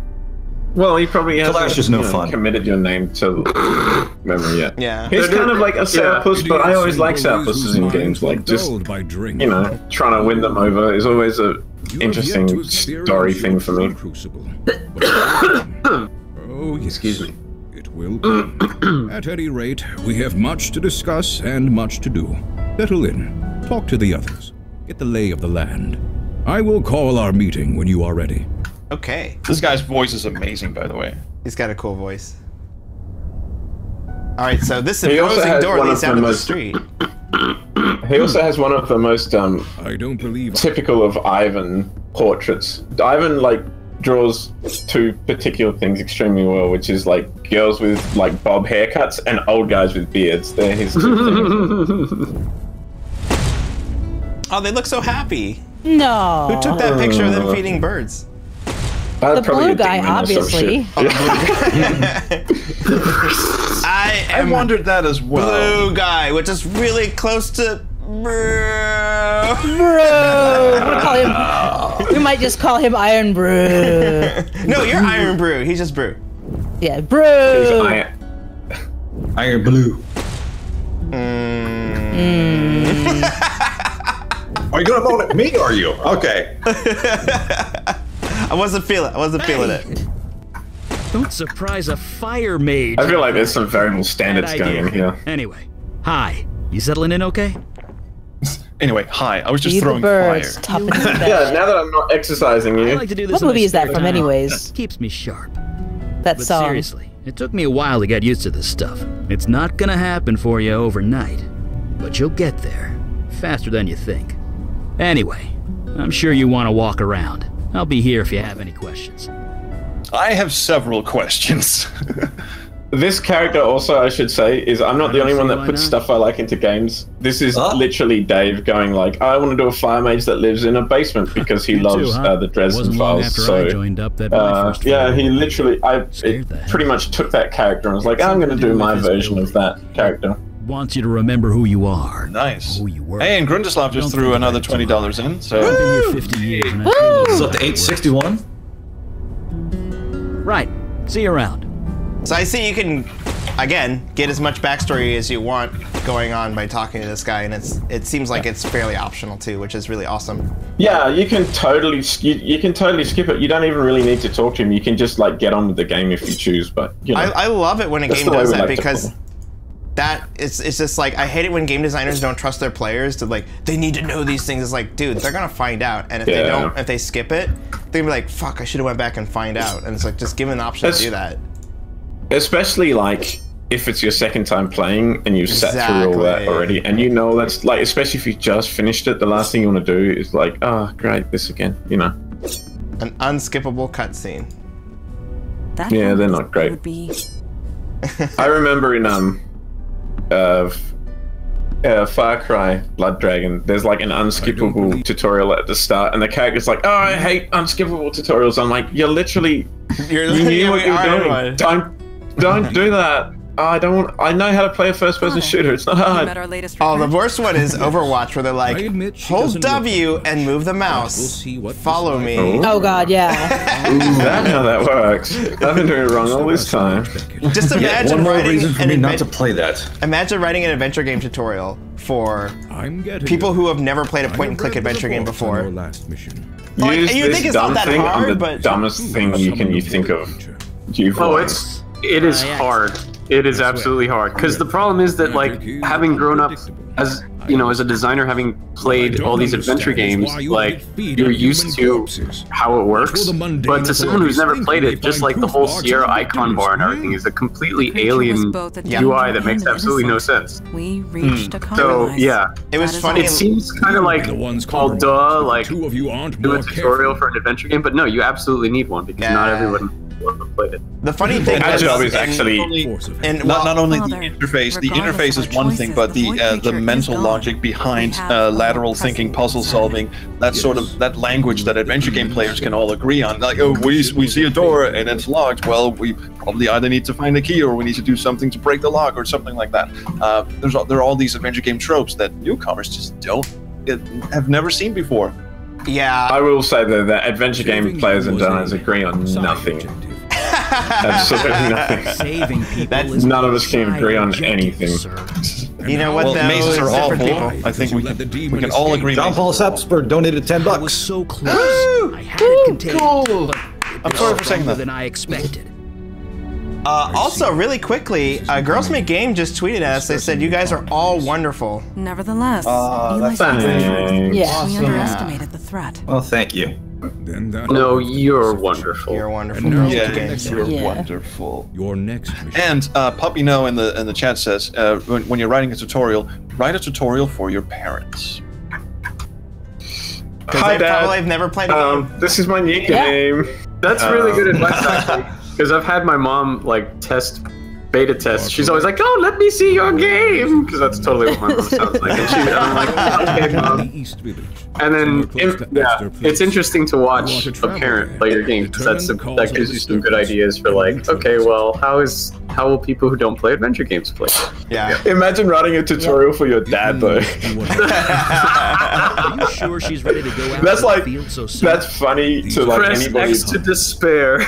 Well, he probably hasn't fun. committed your name to memory yet. Yeah. He's kind of like a sourpuss, but I always like sourpusses in games. Like just trying to win them over is always a interesting story thing for me. Oh, yes. Excuse me. It will come. At any rate, we have much to discuss and much to do. Settle in. Talk to the others. Get the lay of the land. I will call our meeting when you are ready. Okay. This guy's voice is amazing, by the way. He's got a cool voice. All right, so this imposing door leads out to the street. He also has one of the most I don't believe typical of Ivan portraits. Ivan like draws two particular things extremely well, which is like girls with like bob haircuts and old guys with beards. They're his two things. Oh, they look so happy. No. Who took that picture of them feeding birds? The blue guy, obviously. I wondered that as well. Blue guy, which is really close to Brew. We might just call him Iron Brew. No, you're Iron Brew. He's just Brew. Yeah, Brew. Iron Blue. Are you gonna moan at me? Are you? Okay. I wasn't feeling it. Don't surprise a fire mage. I feel like there's some variable standards going in here. Anyway, hi. You settling in okay? Anyway, hi. I was just throwing birds, fire. Yeah, now that I'm not exercising you. I like to do this what movie is that from anyways? Keeps me sharp. That But song. seriously, it took me a while to get used to this stuff. It's not gonna happen for you overnight. But you'll get there. Faster than you think. Anyway, I'm sure you want to walk around. I'll be here if you have any questions. I have several questions. This character also, I should say, is I'm not the only one that puts stuff I like into games. This is literally Dave going like, I want to do a fire mage that lives in a basement because he loves the Dresden Files. So, yeah, he literally, it pretty much took that character and was like, I'm going to do my version of that character. Wants you to remember who you are. Nice. Who you were. Hey, and Grundislav just threw another $20 in, so... I've been here 50 years. And So up to 861? Right. See you around. So I see you can, again, get as much backstory as you want going on by talking to this guy, and it seems like it's fairly optional too, which is really awesome. Yeah, you can totally skip it. You don't even really need to talk to him. You can just like get on with the game if you choose. But you know, I love it when a game does that because it's just like I hate it when game designers don't trust their players to like they need to know these things. It's like, dude, they're gonna find out, and if they don't, if they skip it, they're gonna be like, fuck, I should have went back and find out. And it's like just give them an option to do that. Especially like if it's your second time playing and you've sat through all that already, and you know that's like, especially if you just finished it, the last thing you want to do is like, oh great, this again, you know. An unskippable cutscene. Yeah, they're not great. I remember in Far Cry Blood Dragon, there's like an unskippable tutorial at the start, and the character's like, "Oh, I hate unskippable tutorials." I'm like, "You're literally, you knew what you were doing. Don't do that. I know how to play a first-person shooter. It's not hard." Oh, the worst one is Overwatch, where they're like, hold W and move the mouse. Follow me. Oh God, yeah. Ooh, that's how that works. I've been doing it wrong all this time. Just imagine one more writing reason for me not to play that. Imagine writing an adventure game tutorial for people who have never played a point-and-click adventure game before. Use this dumb thing on the dumbest thing you can think of. It is hard. It is absolutely hard, because the problem is that, like, having grown up as, you know, as a designer, having played all these adventure games, like, you're used to how it works, but to someone who's never played it, just like the whole Sierra icon bar and everything is a completely alien UI that makes absolutely no sense. So, yeah. It was funny. It seems kind of like, oh, duh, like, do a tutorial for an adventure game, but no, you absolutely need one, because not everyone played it. The funny thing is actually, not only the interface is one thing, but the mental logic behind lateral thinking, puzzle solving, that language that adventure game players can all agree on. Like, oh, we see a door and it's locked. Well, we probably either need to find a key or we need to do something to break the lock or something like that. There are all these adventure game tropes that newcomers just have never seen before. Yeah. I will say that adventure game players and designers agree on nothing. Absolutely nothing. None of us can agree on anything. You know what? Well, mazes are awful. I think we can all agree. John Paul Siebenberg donated $10. I was so close. I had it contained. Cool. I'm sorry for saying that. Than I expected. Also, really quickly, Girls Make Game just tweeted at us. They said, "You guys are all wonderful." Nevertheless, that's we awesome. underestimated the threat. Well, thank you. No, you're wonderful. You're wonderful. You're wonderful. Your next mission. And Puppy No in the chat says, when you're writing a tutorial, write a tutorial for your parents. Hi, Dad. I've never played a game. This is my new game. That's really good advice, actually. Because I've had my mom, like, beta test. She's always like, "Oh, let me see your game," because that's totally what my mom sounds like. And I'm like, "Okay, Mom." And then, it's interesting to watch a parent play your game, because that gives you some good ideas for, like, okay, well, how will people who don't play adventure games play? Yeah. Imagine writing a tutorial for your dad, though. Are you sure she's ready to go out That's like, the field so soon? that's funny to like Press anybody. X to despair.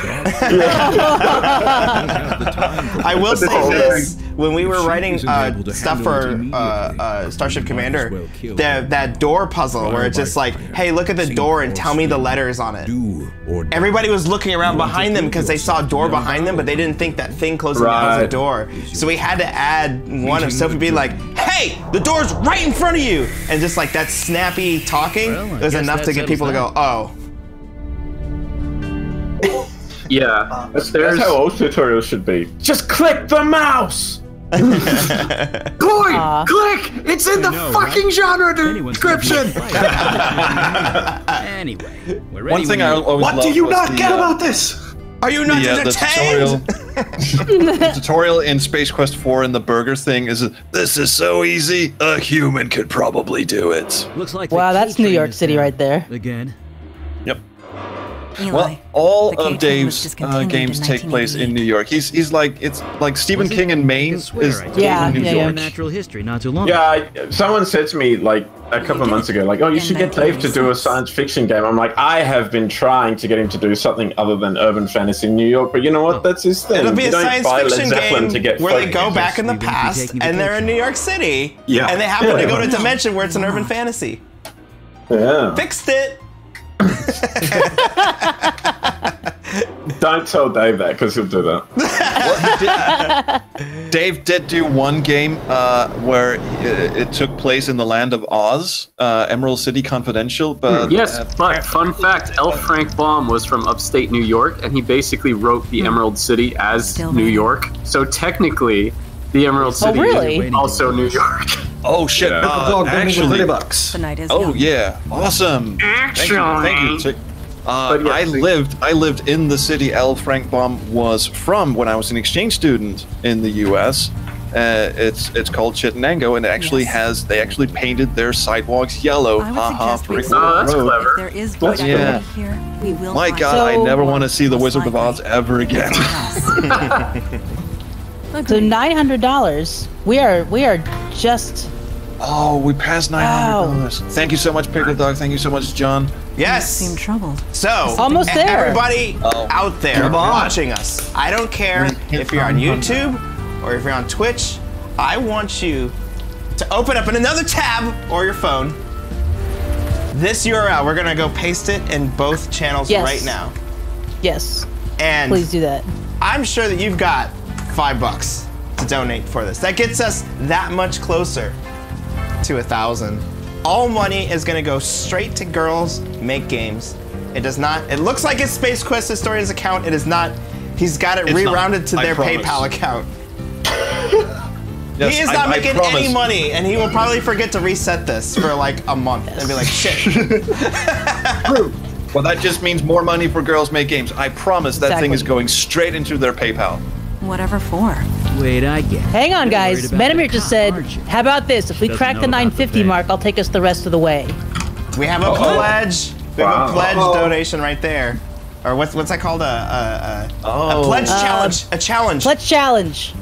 I will say this: when we were writing stuff for Starship Commander, that door puzzle where it's just like, "Hey, look at the door and tell me the letters on it." Everybody was looking around behind them because they saw a door behind them, but they didn't think that thing closing down was a door. So we had to add one of Sophie being like, "Hey, the door's right in front of you," and just like that snappy talking was enough to get people to go, "Oh." Yeah, That's how all tutorials should be. Just click the mouse! Click! It's in the fucking genre description! Anyway, we're ready. One thing I always What do you not get about this? Are you not entertained? The tutorial in Space Quest 4 and the burger thing is, "This is so easy, a human could probably do it." Looks like Wow, that's New York City right there. Again. Yep. Eli, Well, all the of K-train was Dave's discontinued games in take place in New York. It's like Stephen King in Maine is Yeah, in New yeah, York. Natural history not too long. Yeah, someone said to me like a couple of months ago, like, "Oh, you should get Dave to do a science fiction game." I'm like, I have been trying to get him to do something other than urban fantasy in New York, but you know what? That's his thing. It'll be You a don't science buy fiction Led Zeppelin game to get where they folk go games. back in the past and they're in New York City. Yeah. And they happen to go to a Yeah. dimension where it's an urban fantasy. Yeah. Fixed it. Don't tell Dave that, because he'll do that. Dave did do one game where it took place in the land of Oz, Emerald City Confidential. But yes, but fun fact, L. Frank Baum was from upstate New York, and he basically wrote the Emerald City as New York. So technically, the Emerald City is also New York. Oh shit! Yeah. Actually, The night is young. yeah, awesome. Thank you. I lived in the city L. Frank Baum was from when I was an exchange student in the U.S. It's called Chittenango, and it actually they actually painted their sidewalks yellow. That's clever. There is That's here. We will. My God, I never want to see the Wizard of Oz ever again. So $900. We are just. Oh, we passed $900. Thank you so much, Pickle Dog. Thank you so much, John. Yes. Seem troubled. So, almost there. Everybody out there watching us, I don't care if you're on YouTube or if you're on Twitch, I want you to open up in another tab or your phone this URL. We're gonna go paste it in both channels right now. Yes. And please do that. I'm sure that you've got $5 to donate for this. That gets us that much closer to 1,000. All money is gonna go straight to Girls Make Games. It does not. It looks like it's Space Quest Historian's account. It is not. He's got it rerouted to their PayPal account. Yes, he is not making any money, and he will probably forget to reset this for like a month and be like, shit. Well, that just means more money for Girls Make Games. I promise that thing is going straight into their PayPal. Whatever for. Wait, I get it. Hang on, guys. Menamir just said, how about this? If we crack the 950 mark, I'll take us the rest of the way. We have a pledge. We have a pledge donation right there. Or what's that called? A pledge challenge. A challenge. Pledge challenge.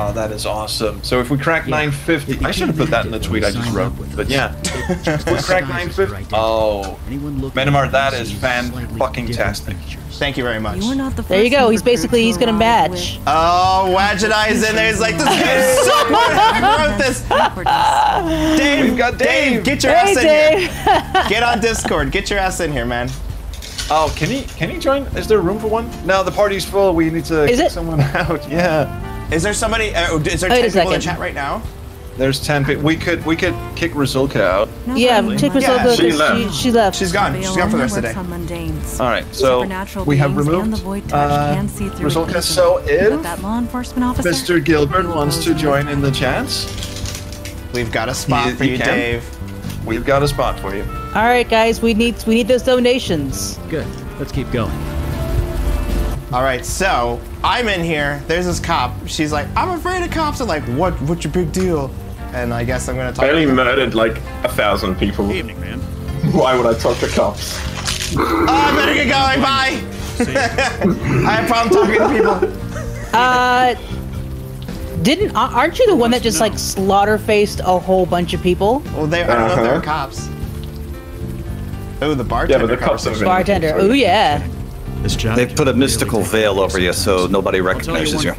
Oh, that is awesome. So if we crack 950, I should have put that in the tweet I just wrote. But yeah, if we crack 950. Oh, Menamar, that is fan-fucking-tastic. Thank you very much. There you go. He's gonna match. Oh, Wadgenai's in there. He's like, this game's so good. I wrote this. Dave, we've got Dave. Get your ass in here. Get on Discord. Get your ass in here, man. Oh, can he join? Is there room for one? No, the party's full. We need to kick someone out. Yeah. Is there somebody? Is there 10 people in chat right now? There's 10 people. We could kick Rizulka out. Yeah, kick Rizulka. She left. She's gone. She's gone for the rest of the day. All right, so we have removed Rizulka. So if Mr. Gilbert wants to join in the chats, we've got a spot for you, Dave. We've got a spot for you. All right, guys, we need those donations. Good. Let's keep going. All right, so I'm in here. There's this cop. She's like, I'm afraid of cops. I'm like, what's your big deal? And I guess I'm gonna talk. I only murdered like 1,000 people. Good evening, man. Why would I talk to cops? Oh, I better get going. Bye. I have problems talking to people. Aren't you the one that just like slaughter-faced a whole bunch of people? Well, I don't know if they were cops. Oh, the bartender. Yeah, but the cops have been. Bartender. Oh yeah. They put a mystical veil over you so nobody recognizes you.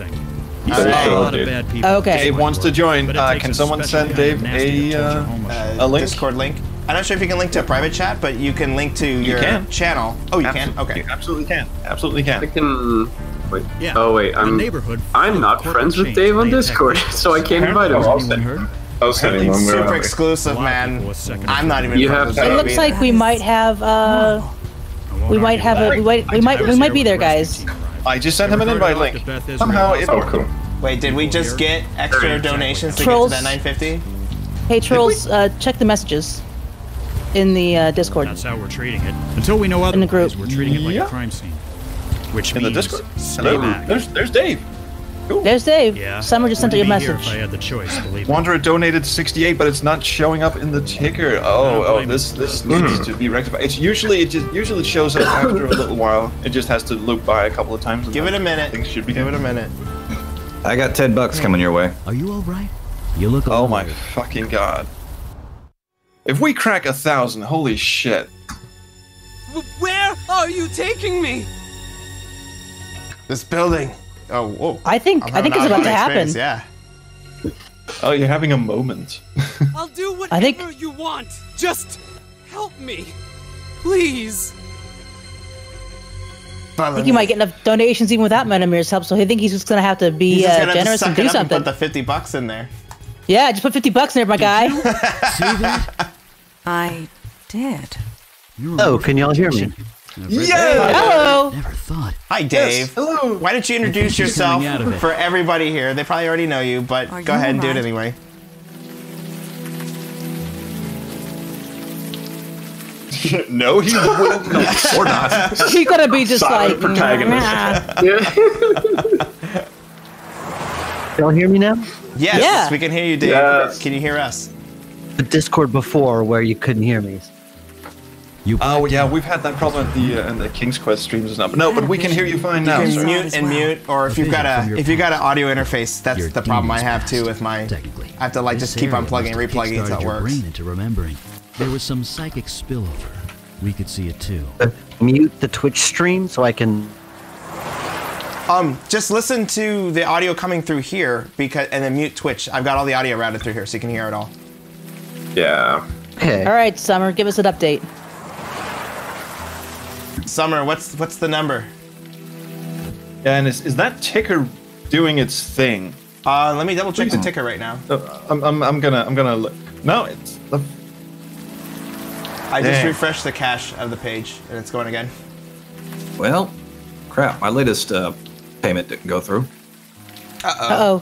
Okay. Dave wants to join. Can someone send Dave a link? Discord link? I'm not sure if you can link to a private chat, but you can link to your channel. Oh, you can? Okay. You absolutely can. Absolutely can. I can. Wait. Yeah. Oh wait. I'm not friends with Dave on Discord, so I can't invite him. Super exclusive, man. I'm not even. It looks like we might have. We might be there, guys. I just sent him an invite link. Somehow it worked. Cool. Wait, did we just get extra donations to get to that 950? Hey, trolls, check the messages in the Discord. That's how we're treating it. Until we know otherwise, in the group. We're treating it like a crime scene. Which in means the Discord. Stay back. There's Dave. Cool. There's Dave. Yeah. Summer just sent you a message. If I had the choice, believe me. Wanderer donated 68, but it's not showing up in the ticker. Oh, this needs to be rectified. It usually shows up after a little while. It just has to loop by a couple of times. Give it a minute. Things should be. Give it a minute. I got $10 coming your way. Are you all right? You look. Oh my fucking god! If we crack 1,000, holy shit! Where are you taking me? This building. Oh, whoa. I think it's about to happen. Yeah. Oh, you're having a moment. I'll do whatever you want. Just help me, please. I think you might get enough donations even without Menamir's help, so I think he's just gonna have to be generous and do something. And put the $50 in there. Yeah, just put $50 in there, my guy. See that? I did. Oh, can y'all hear me? Yeah. Hello. Never thought. Hi, Dave. Yes, hello. Why don't you introduce yourself for everybody here? They probably already know you, but go ahead and do it anyway. No, he wouldn't. No, or not. He's gonna be just Silent like. Y'all hear me now? Yes, we can hear you, Dave. Yes. Can you hear us? The Discord before where you couldn't hear me. Oh yeah, we've had that problem at the King's Quest streams and stuff. No, but we can hear you fine now. You sir. can mute, or if you've got an audio interface, that's the problem I have too with my. I have to like just keep unplugging and replugging until it works. Brain into remembering. There was some psychic spillover. We could see it too. Mute the Twitch stream so I can. Just listen to the audio coming through here and then mute Twitch. I've got all the audio routed through here, so you can hear it all. Yeah. Okay. All right, Summer, give us an update. Summer, what's the number? Yeah, and is that ticker doing its thing? Let me double check the ticker right now. I'm gonna look. No, it's the. I just refreshed the cache of the page and it's going again. Well, crap. My latest payment didn't go through. Uh-oh.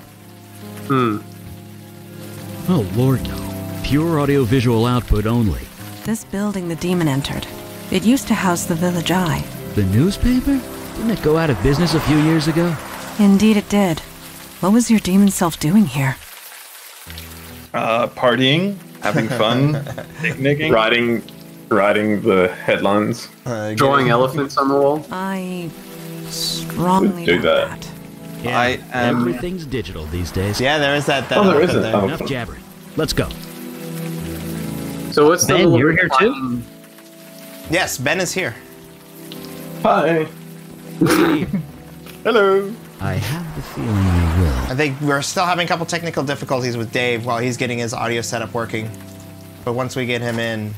Oh Lord, no. Pure audio-visual output only. This building the demon entered. It used to house the Village Eye. The newspaper? Didn't it go out of business a few years ago? Indeed it did. What was your demon self doing here? Partying, having fun, picnicking, writing the headlines, drawing elephants on the wall. I strongly do that. Yeah, everything's digital these days. Yeah, there is that. There isn't. Enough jabbering. Let's go. So what's the Ben, little you're here too? Yes, Ben is here. Hi. Hello. I have the feeling you will. I think we're still having a couple technical difficulties with Dave while he's getting his audio setup working. But once we get him in...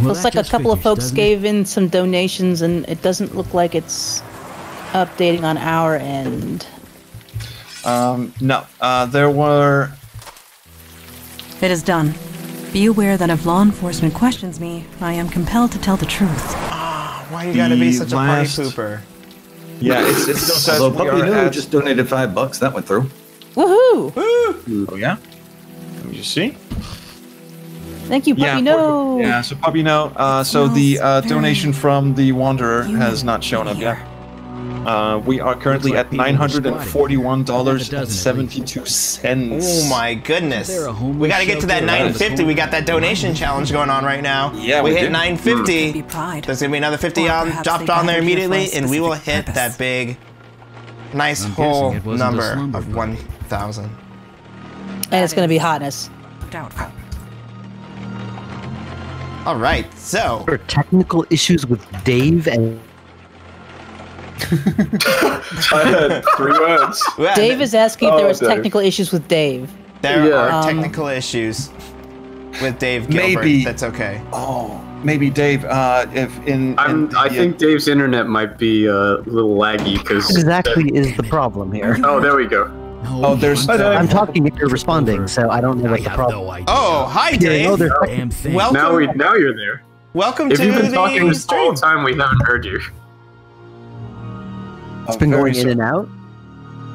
Looks like a couple of folks gave in some donations, and it doesn't look like it's updating on our end. No. There were... It is done. Be aware that if law enforcement questions me, I am compelled to tell the truth. Why you gotta be such a party pooper? Yeah, it's Although Puppy Noo just donated $5. That went through. Woohoo! Oh yeah. Let me just see. Thank you, Puppy No. Yeah, so Puppy No. So the donation from the Wanderer has not shown up yet. We are currently at $941.72. Oh my goodness. We gotta get to that 950. We got that donation challenge going on right now. Yeah, we we hit do. 950. There's gonna be another 50 dropped on there immediately, and we will hit that big, nice whole number of 1,000. And it's gonna be hotness. All right, so There are technical issues with Dave and. I heard 3 words. Dave is asking if there was Dave. technical issues with Dave. There are technical issues with Dave Gilbert. Maybe. That's okay. Oh, maybe Dave. If in I think Dave's internet might be a little laggy because Exactly is the problem here. Oh, there we go. Oh, there's. I'm talking if you're responding, so I don't know what the problem. Oh, hi, Dave. no, there's- Damn thing. Welcome. Now you're there. Welcome If to you've been talking the this whole stream. time, we haven't heard you. It's been going in and out.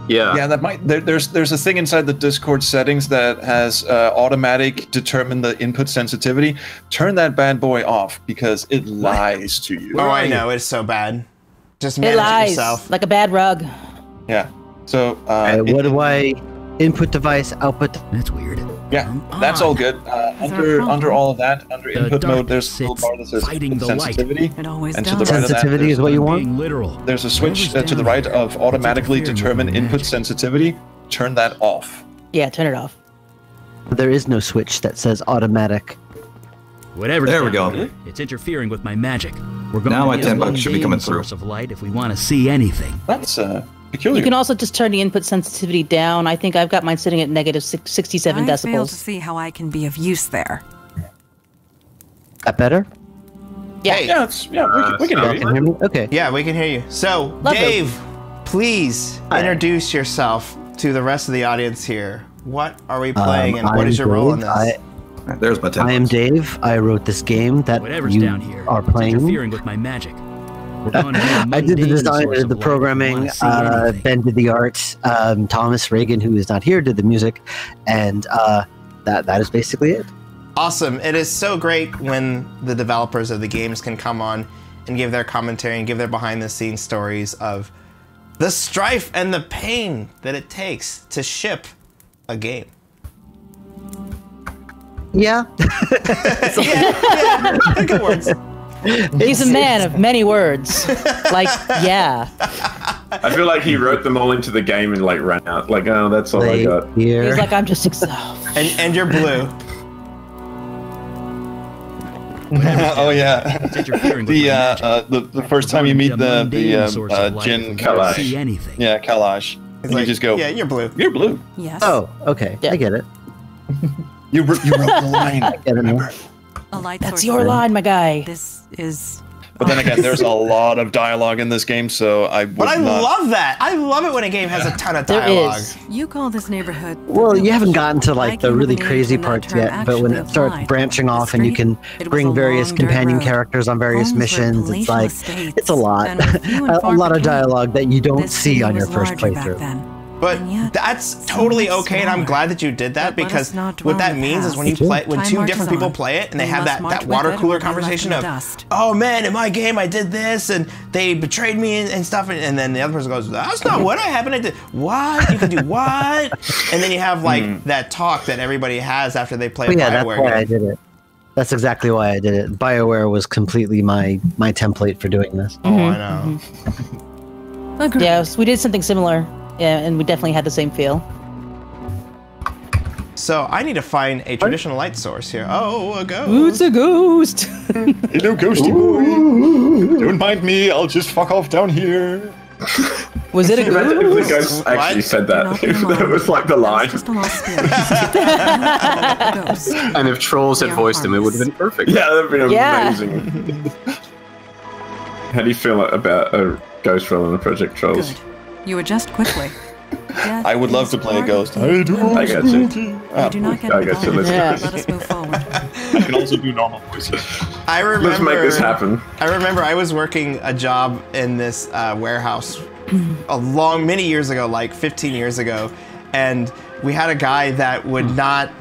Yeah. Yeah, that might. There's a thing inside the Discord settings that has automatic determine the input sensitivity. Turn that bad boy off because it lies to you. Oh, I know. It's so bad. Just It manage it lies yourself. like a bad rug. Yeah. So. What do I? Input device, output. That's weird. Yeah, that's all good. Under all of that, under input mode, there's a little bar that says fighting the sensitivity. It always And does. to the right of that, Sensitivity is what you want. Being literal. there's a switch to the right of automatically determine input sensitivity. Turn that off. Yeah, turn it off. There is no switch that says automatic. Whatever's There we down go. there, it's interfering with my magic. We're going Now to my need a $10 should be coming mundane through. source of light if we want to see anything. That's peculiar. You can also just turn the input sensitivity down. I think I've got mine sitting at negative 67 I fail to decibels. see how I can be of use there. That better? Yeah. Yeah, we can hear Y'all you. can hear me? Okay. Yeah, we can hear you. So, Lovely. Dave, please introduce yourself to the rest of the audience here. What are we playing, and what is your role in this? There's my $10. I am Dave. I wrote this game that Whatever's you down here, are it's playing. interfering with my magic. We're going to need a I did the mundane design, source of the light if we programming. wanna see anything. Ben did the art. Thomas Reagan, who is not here, did the music, and that is basically it. Awesome. It is so great when the developers of the games can come on and give their commentary and give their behind-the-scenes stories of The strife and the pain that it takes to ship a game. Yeah. yeah, good words. He's a man of many words. Like, yeah. I feel like he wrote them all into the game and like ran out. Like, oh, that's all I got. He's like, I'm just exhausted. And you're blue. Oh yeah. The first time you meet the Jin Kalash. Yeah, Kalash. And like, you just go. Yeah, you're blue. You're blue. Yes. Oh, okay. I get it. You wrote the line. I get it now. A light That's source your then. line, my guy. This is. But then again, there's a lot of dialogue in this game, so I would But I not... love that. I love it when a game has a ton of dialogue. You call this neighborhood. Well, you haven't gotten to like the really crazy parts yet, but when it starts branching off and you can bring various companion characters on various missions, it's like it's a lot. A lot of dialogue that you don't see on your first playthrough. But that's totally okay, and I'm glad that you did that, because what that means is when you play, when two different people play it and they have that water cooler conversation of, oh man, in my game I did this and they betrayed me and stuff, and then the other person goes, that's not what happened. I did what? You can do what? And then you have like that talk that everybody has after they play a yeah, that's BioWare why game. I did it. That's exactly why I did it. BioWare was completely my template for doing this. Oh, I know. Yeah, we did something similar. Yeah, and we definitely had the same feel. So I need to find a traditional light source here. Oh, a ghost. Ooh, it's a ghost. Hello, ghosty boy. Don't mind me. I'll just fuck off down here. Was it a Imagine if ghost? the ghost actually said that. That was like the line. And if trolls had voiced him, it would have been perfect. Yeah, that would have been Yeah. amazing. How do you feel about a ghost role in the Project Trolls? Good. You adjust quickly. I would love to play a ghost. I got you. You do not get I got you. Let's Let us move forward. I can also do normal voices. I remember. Let's make this happen. I remember I was working a job in this warehouse many years ago, like 15 years ago, and we had a guy that would not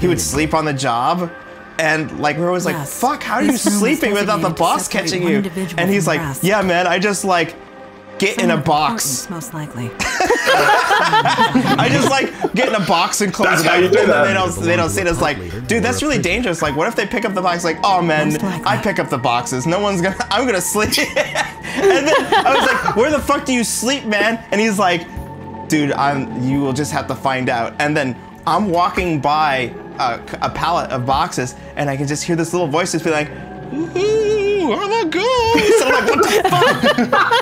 he would sleep on the job. And like we were always like, fuck, how are you sleeping without the boss catching you? And he's like, yeah, man, I just like get in a box. Most likely. I just like get in a box and close That's it how up. you do And that. then they don't see it as like, dude, that's really dangerous. Like, what if they pick up the box? Like, oh man, I pick up the boxes. No one's I'm gonna sleep. And then I was like, where the fuck do you sleep, man? And he's like, dude, you will just have to find out. And then I'm walking by a pallet of boxes, and I can just hear this little voice just be like, ooh, I'm a ghost. And I'm like, what the fuck?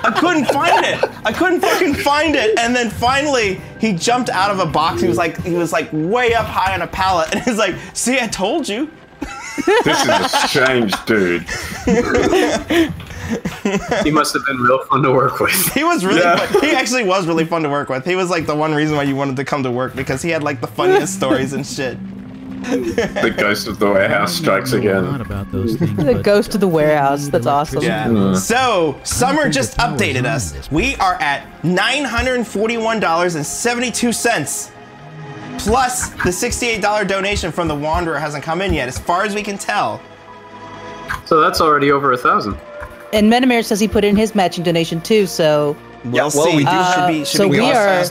I couldn't find it. I couldn't fucking find it. And then finally, he jumped out of a box. He was like way up high on a pallet, and he's like, see, I told you. This is a strange dude. He must have been real fun to work with. He was really fun. He actually was really fun to work with. He was like the one reason why you wanted to come to work, because he had like the funniest stories and shit. The ghost of the warehouse strikes again. The ghost of the warehouse. That's awesome. Yeah. So, Summer just updated us. We are at $941.72. Plus, the $68 donation from the Wanderer hasn't come in yet, as far as we can tell. So that's already over 1,000. And Metamir says he put in his matching donation too, so We'll see. we do. So we are.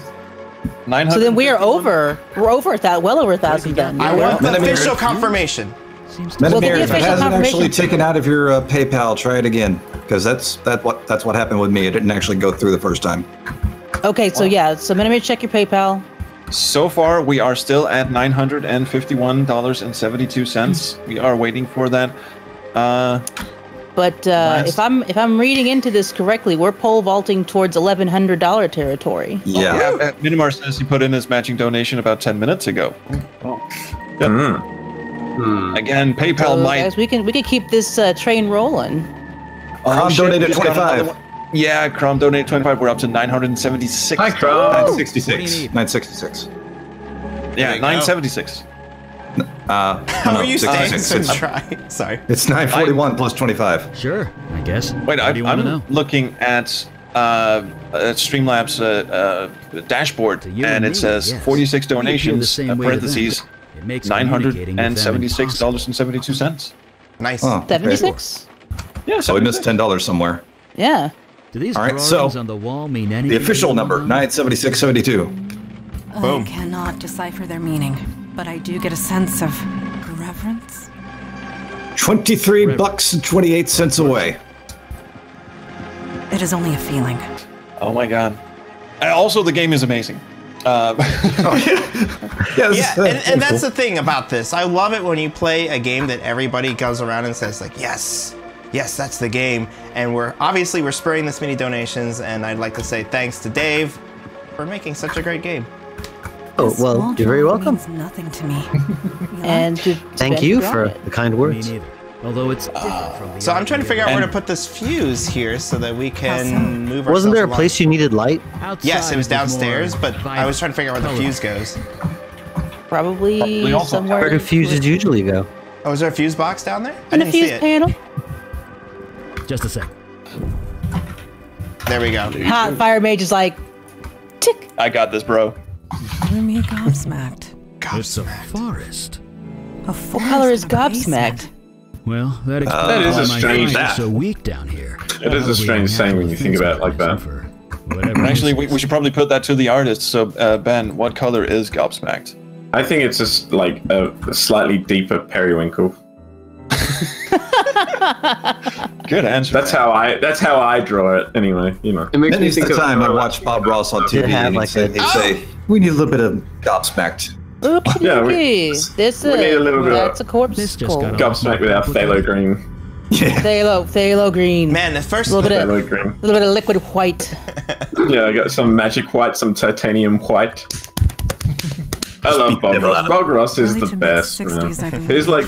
So then we are over. We're over well over 1,000 then. I want the official confirmation. Metamir, if it hasn't actually taken out of your PayPal, try it again, because that's what happened with me. It didn't actually go through the first time. Okay, so yeah, so Metamir, check your PayPal. So far, we are still at $951.72. We are waiting for that. But if I'm reading into this correctly, we're pole vaulting towards $1,100 territory. Yeah. Minimar says he put in his matching donation about 10 minutes ago. Again, PayPal So, might. guys, we can keep this train rolling. Crom donated 25. Yeah, Crom donated 25. We're up to 976. Hi, Crom. 966. 966. Yeah, 976. How are you staying so dry? Sorry. It's 941 plus 25. Sure, I guess. Wait, What do you wanna know? I'm looking at Streamlabs dashboard, and it says 46 donations, parentheses, $976.72. Nice. Oh, 76? Yeah, so we missed $10 somewhere. Yeah. Do these All right, drawings so on the wall mean anything? the official number, 97672. I cannot decipher their meaning, but I do get a sense of reverence. $23.28 away. It is only a feeling. Oh my god. Also, the game is amazing. And that's the thing about this. I love it when you play a game that everybody goes around and says like, yes, that's the game. And we're spurring this many donations, and I'd like to say thanks to Dave for making such a great game. Oh, well, you're very welcome. Means nothing to me. And thank you for the kind words. Me neither. Although it's different from the So I'm trying to figure out where to put this fuse here so that we can move ourselves Wasn't there a along. place you needed light? Yes, it was downstairs, but I was trying to figure out where the fuse goes. Probably somewhere. Where do fuses usually go? Oh, is there a fuse box down there? I In the didn't see fuse it. panel. Just a sec. There we go. Hot fire mage is like, tick. I got this, bro. You're me gobsmacked. It's a forest. A forest. What color is of a gobsmacked? Well, that explains That is a why my strange- face is so weak down here. It is a strange saying when you think about it like that. Actually, we should probably put that to the artist. So, Ben, what color is gobsmacked? I think it's just like a slightly deeper periwinkle. Good answer. That's how I draw it. Anyway, you know. It makes me Many's think the of time I watched Bob Ross on TV, have and like he'd say, "We need a little bit of gobsmacked." Oopsie Yeah, this we need a little bit that's of a corpse This just skull. got gobsmacked with our phthalo green. Yeah. Phthalo green. Man, the first A little bit Phthalo of, green. little bit of liquid white. Yeah, I got some magic white, some titanium white. I love Bob Ross. Bob Ross is the best. You know? He's like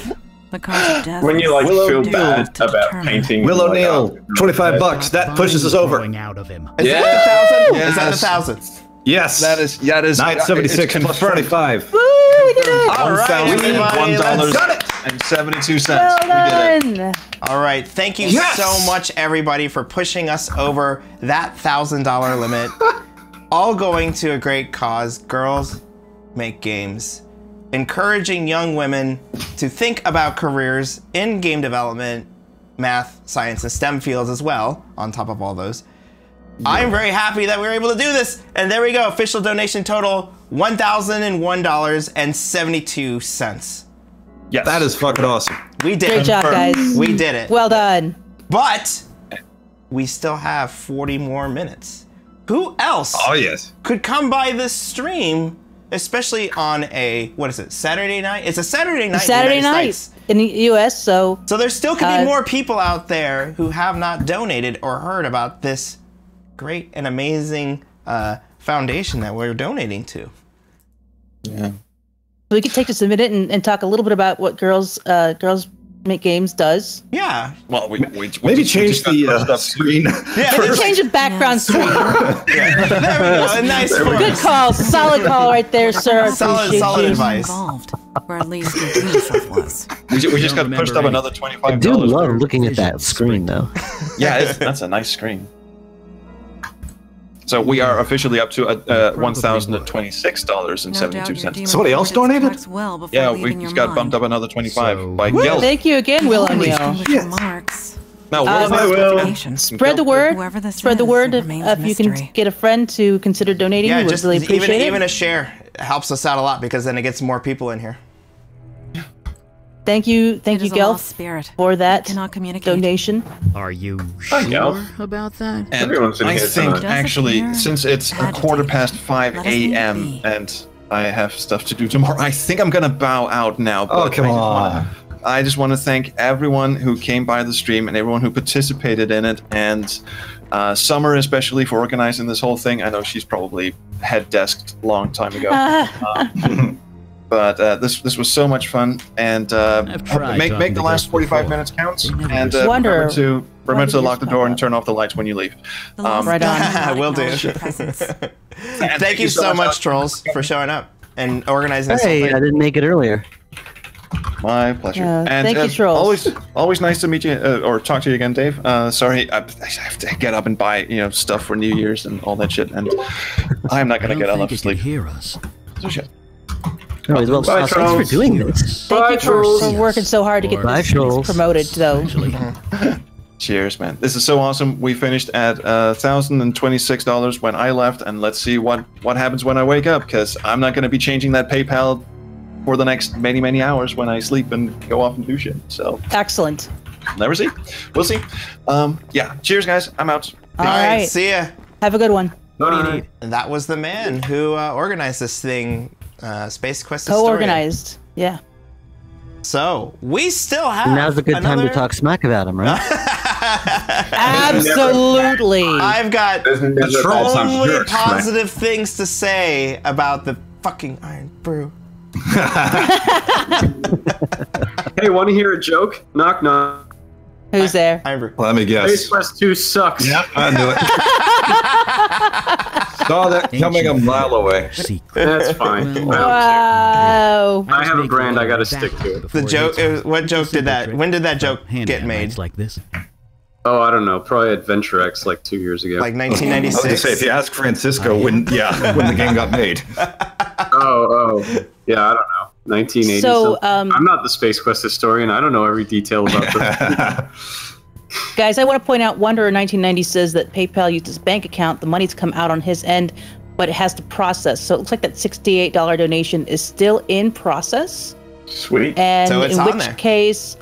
The cause of death when you like is feel due bad to about determine. painting. Will like, O'Neill, $25. That pushes us over. Out of him. Is that the 1,000? Is that the 1,000? Yes. That is 976 plus 25. Woo, we did it! All right, everybody, let's $1.72. Well We did it. done. All right, thank you so much, everybody, for pushing us over that $1,000 limit. All going to a great cause. Girls Make Games. Encouraging young women to think about careers in game development, math, science, and STEM fields as well, on top of all those. I'm very happy that we were able to do this. And there we go. Official donation total, $1,001.72. Yes. That is fucking awesome. We did Great it. job, guys. We did it. Well done. But we still have 40 more minutes. Who else Oh, yes. could come by this stream, especially on a, what is it, Saturday night? It's a Saturday night. Saturday in the United night States. in the U.S. So there still could be more people out there who have not donated or heard about this great and amazing foundation that we're donating to. Yeah. we could take just a minute and talk a little bit about what Girls Make Games does. Yeah. Well, maybe change the screen. Yeah, maybe change the background screen. Yeah. There we go. A nice Good call. Solid call right there, sir. Solid advice. Involved, or at least your dream self was. We just got pushed up another $25. I do love looking at that screen, though. Yeah, that's a nice screen. So we are officially up to $1,026.72. Somebody else donated? Yeah, we just got bumped up another 25 by Gil. Thank you again, Will O'Neill. No, Spread the word. Spread the word. If you can get a friend to consider donating, Yeah, we would just really appreciate it. even a share helps us out a lot because then it gets more people in here. Thank you, Gel, for that donation. Are you Gel. sure about that? And I think actually, since it's 5:15 a.m. and I have stuff to do tomorrow, I think I'm gonna bow out now. Oh, come on. I just want to thank everyone who came by the stream and everyone who participated in it, and Summer especially for organizing this whole thing. I know she's probably head desked a long time ago. But this was so much fun, and make the last 45 minutes count, and remember to lock the door and turn off the lights when you leave. Right on. I will do. Thank you so much, Trolls, for showing up and organizing this whole Hey, thing. I didn't make it earlier. My pleasure. And thank you, Trolls. always nice to meet you or talk to you again, Dave. Sorry, I have to get up and buy stuff for New Year's and all that shit, and I'm not gonna get enough sleep. Hear us. So shit. Oh, well, thanks for doing this. Thank you for working so hard to get Bye, this Trolls. promoted, though. Cheers, man. This is so awesome. We finished at $1,026 when I left, and let's see what happens when I wake up, because I'm not going to be changing that PayPal for the next many, many hours when I sleep and go off and do shit. So excellent. Never see. We'll see. Yeah. Cheers, guys. I'm out. All right. See ya. Have a good one. What do you need? And that was the man who organized this thing, Space Quest Historian. Co-organized. Yeah. So we still have. Now's a good time to talk smack about him, right? Absolutely. I've got only positive things to say about the fucking Iron Brew. Hey, want to hear a joke? Knock knock. Who's there? Iron Brew. Let me guess. Space Quest 2 sucks. Yep, I knew it. Saw that coming a mile away. That's fine. Wow. I have a brand. I got to stick to it. The joke. What joke did that? When did that joke get made? Like this. Oh, I don't know. Probably Adventure X like 2 years ago. Like 1996. I was gonna say, if you ask Francisco when the game got made. Oh, yeah. I don't know. 1980. So, I'm not the Space Quest historian. I don't know every detail about this. Guys, I want to point out Wanderer 1990 says that PayPal used his bank account. The money's come out on his end, but it has to process. So it looks like that $68 donation is still in process. Sweet. And So it's in on which there. case,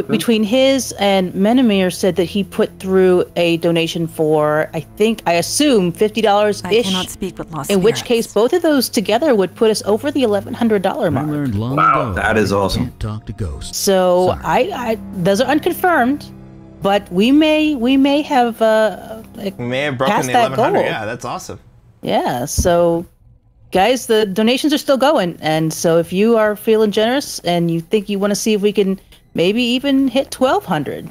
between his and Menamir said that he put through a donation for, I assume $50-ish. I cannot speak but lost In which spirits. case, both of those together would put us over the $1,100 mark. Learned long Wow, ago. that is awesome. Can't talk to ghosts. So those are unconfirmed, but we may have We may have broken past the that 1100. goal. Yeah, that's awesome. Yeah, so guys, the donations are still going, and so if you are feeling generous and you think you want to see if we can maybe even hit 1,200,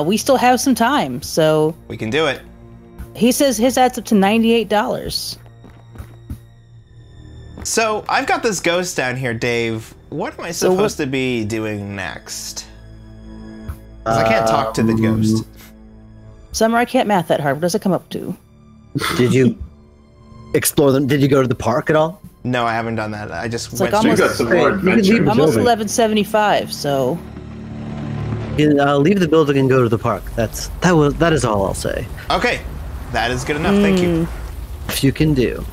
we still have some time. So We can do it. he says his adds up to $98. So I've got this ghost down here, Dave. What am I supposed to be doing next? 'Cause I can't talk to the ghost. Summer, I can't math that hard. What does it come up to? Did you explore them? Did you go to the park at all? No, I haven't done that. I just It's went like straight. almost, You can leave the almost building. 1175. So You can, leave the building and go to the park. That is all I'll say. Okay, that is good enough. Thank you. If you can do.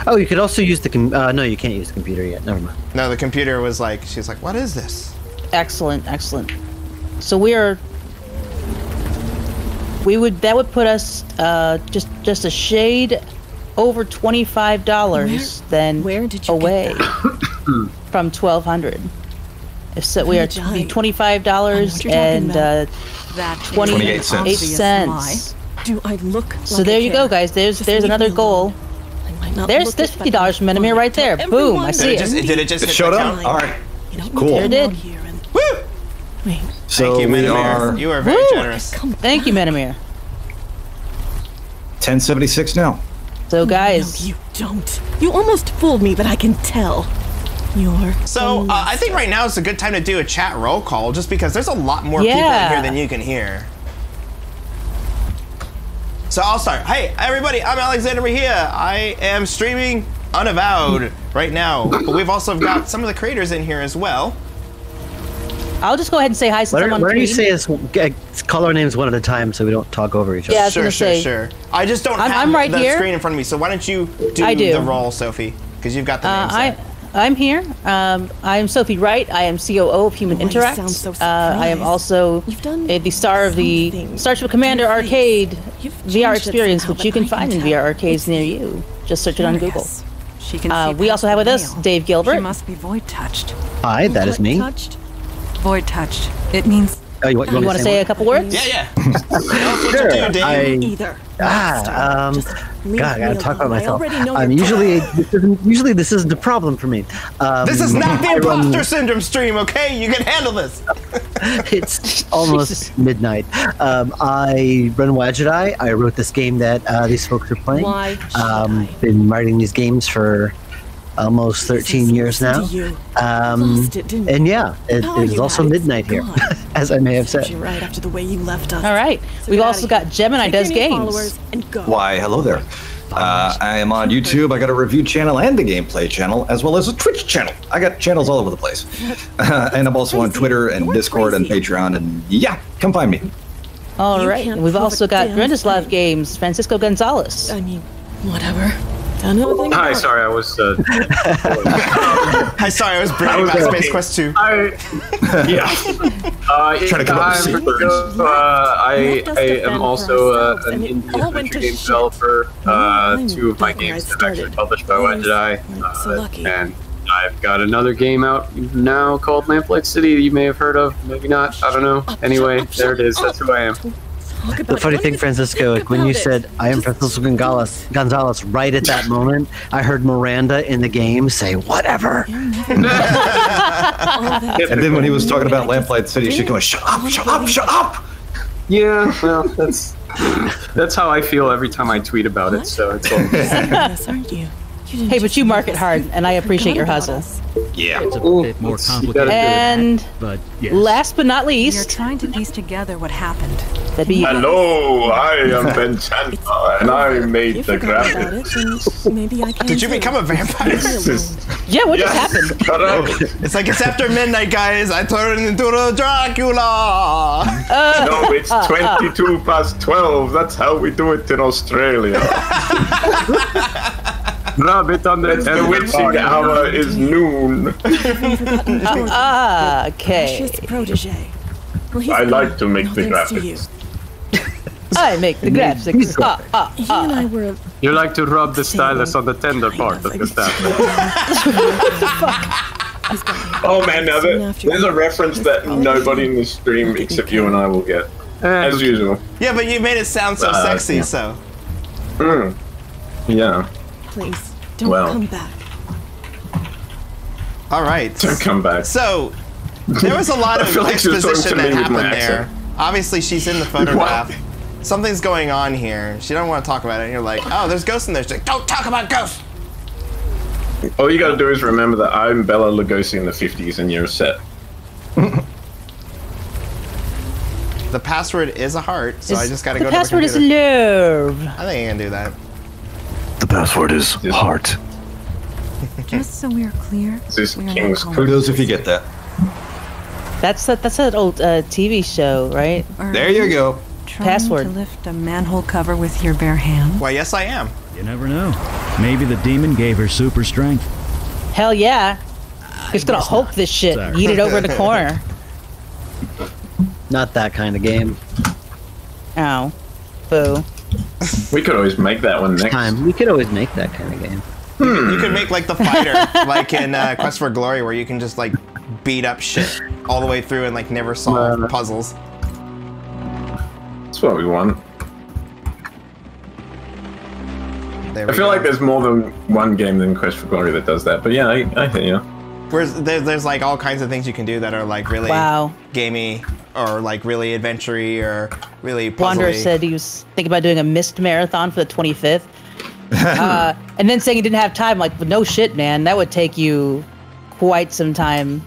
Oh, you could also use the no, you can't use the computer yet. Never mind. No, the computer was like, she's like, what is this? excellent. So that would put us just a shade over $25 then Where did you away from 1,200. If so, we are $25 and 28 cents. Do I look So like there I you care? go, guys. There's Just leave another me goal. alone. I might not There's look this as $50 from Menamir right there. Boom! I see it. Did it just It hit showed the up? count? All right. You don't Cool. There it did. Woo! So Thank you, we Menamir. are You are very Woo! generous. Thank you, Menamir. 1076 now. So guys, No, you don't. You almost fooled me, but I can tell. You're So I think right now is a good time to do a chat roll call, just because there's a lot more people in here than you can hear. So I'll start. Hey, everybody, I'm Alexander Mejia. I am streaming Unavowed right now, but we've also got some of the creators in here as well. I'll just go ahead and say hi since I'm on Why don't you screen. say it's call our names one at a time so we don't talk over each other? Yeah, I was gonna say. Sure. I just don't have I'm right the here. screen in front of me, so why don't you do I do. the roll, Sophie? Because you've got the names there. I'm here. I'm Sophie Wright. I am COO of Human Oh, I Interact. sound so I am surprised. also You've done the star of the something Starship Commander to your Arcade You've VR changed it experience, somehow, which you but can I can find in tell. VR arcades near you. Just search it on Google. Curious. She can see We also past have with the us veil. Dave She Gilbert. must be void touched. Hi, that is me. Touched? Void touched. It means Oh, you You want to say a couple words? Yeah. Sure. either. God, leave I gotta me talk about alone. I myself. already know your Usually this isn't a problem for me. This is not the I run- imposter syndrome stream, okay? You can handle this. It's almost midnight. I run Wadget. I wrote this game that these folks are playing. Why should I? Been writing these games for almost 13 years now. Listen to you. Lost it, didn't And yeah, it Power is you also had, it's midnight here, gone. as I may have said. You're right after the way you left us. All right. So We've get also outta got here. Gemini Take Does your new Games. followers and go. Why, hello there. I am on YouTube. I got a review channel and a gameplay channel, as well as a Twitch channel. I got channels all over the place. And I'm also on Twitter and Discord and Patreon. And yeah, come find me. All right. And we've also got Brendaslav Games, Francisco Gonzalez. I mean, whatever. Another thing. Hi, sorry, I was. Hi, sorry, I was bringing back Space Quest 2. Trying to come up with I am also an indie adventure game developer. 2 of my games have actually published by Why Did I? And I've got another game out now called Lamplight City you may have heard of, maybe not, I don't know. Anyway, there it is, that's who I am. The funny thing, Francisco, when you said, I am Francisco Gonzalez, right at that moment, I heard Miranda in the game say, whatever. And then when he was talking about Lamplight City, she goes, shut up, shut up, shut up! Yeah, well, that's how I feel every time I tweet about it, so it's all Yes, aren't you? Hey, but you market hard, and I appreciate your hustle. Yeah, it's a bit more complicated. And but yes. last but not least, You're trying to piece together what happened. Hello, I am Ben Chandler, and I made the graphics. Maybe I can. Did you become a vampire? Yeah, what just happened? It's like it's after midnight, guys. I turned into the Dracula. No, it's 22 past 12. That's how we do it in Australia. Rabbit on the witching hour is noon. Okay. Protege. I like to make the graphics. I make the graphics. He and I were. You like to rub the stylus on the tender part of the staff. Oh man, now there's a reference that nobody in the stream except you and I will get. As usual. Yeah, but you made it sound so sexy, so. Yeah. Please, don't come back. All right. Don't come back. So, there was a lot of exposition that happened there. Obviously, she's in the photograph. Something's going on here. She don't want to talk about it. And you're like, oh, there's ghosts in there. She's like, don't talk about ghosts. All you gotta do is remember that I'm Bela Lugosi in the 50s and you're set. The password is a heart, so I just gotta go to the password is computer. love. I think I can do that. The password is heart. Just so we're clear. This King's Kudos if you get that. That's that old TV show, right? There you go. Password. To lift a manhole cover with your bare hand. Why, yes, I am. You never know. Maybe the demon gave her super strength. Hell yeah. He's gonna Hulk this shit. Sorry. Eat it over the corner. Not that kind of game. Ow. Boo. We could always make that one next time. We could always make that kind of game. You could make like the fighter, like in Quest for Glory, where you can just like beat up shit all the way through and like never solve puzzles. That's what we want. I feel like there's more than one game than Quest for Glory that does that, but yeah, I hear you. Whereas there's like all kinds of things you can do that are like really gamey or like really adventure-y or really puzzly. Wanderer said he was thinking about doing a mist marathon for the 25th. And then saying he didn't have time. Like, well, no shit, man. That would take you quite some time.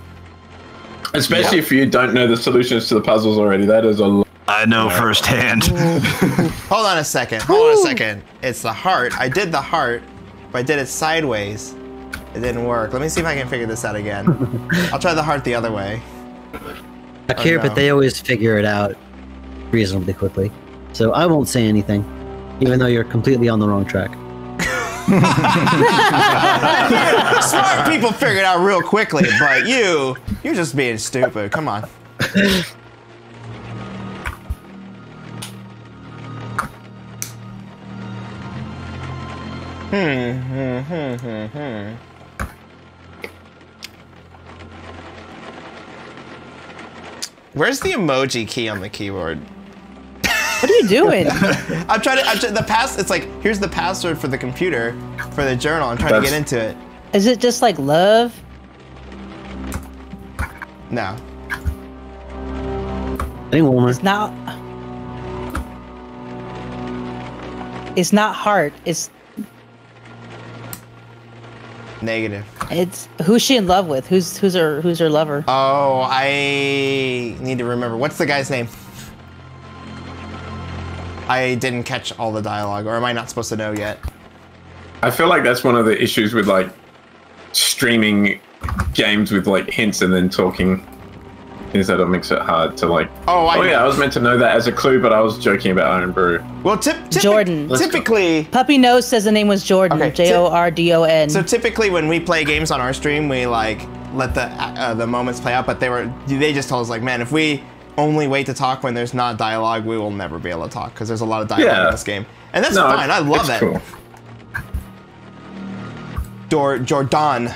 Especially if you don't know the solutions to the puzzles already. That is a lot. I know firsthand. Hold on a second. Hold on a second. It's the heart. I did the heart, but I did it sideways. It didn't work. Let me see if I can figure this out again. I'll try the heart the other way. I care, but they always figure it out reasonably quickly. So I won't say anything, even though you're completely on the wrong track. Smart people figure it out real quickly, but you're just being stupid. Come on. Where's the emoji key on the keyboard? What are you doing? I'm trying to. It's like, here's the password for the computer, for the journal. I'm trying to get into it. Is it just like love? No. It's not. It's not heart. It's negative. It's who's she in love with? Who's her lover? Oh, I need to remember. What's the guy's name? I didn't catch all the dialogue, or am I not supposed to know yet? I feel like that's one of the issues with like streaming games with like hints and then talking. is that it makes it hard to like. Oh yeah, I was meant to know that as a clue, but I was joking about Iron Brew. Well, Jordan. Typically, Puppy Nose says the name was Jordan. Jordon. So typically, when we play games on our stream, we like let the moments play out. But they just told us like, man, if we only wait to talk when there's not dialogue, we will never be able to talk because there's a lot of dialogue in this game, and that's fine. I love that. Cool. Jordan.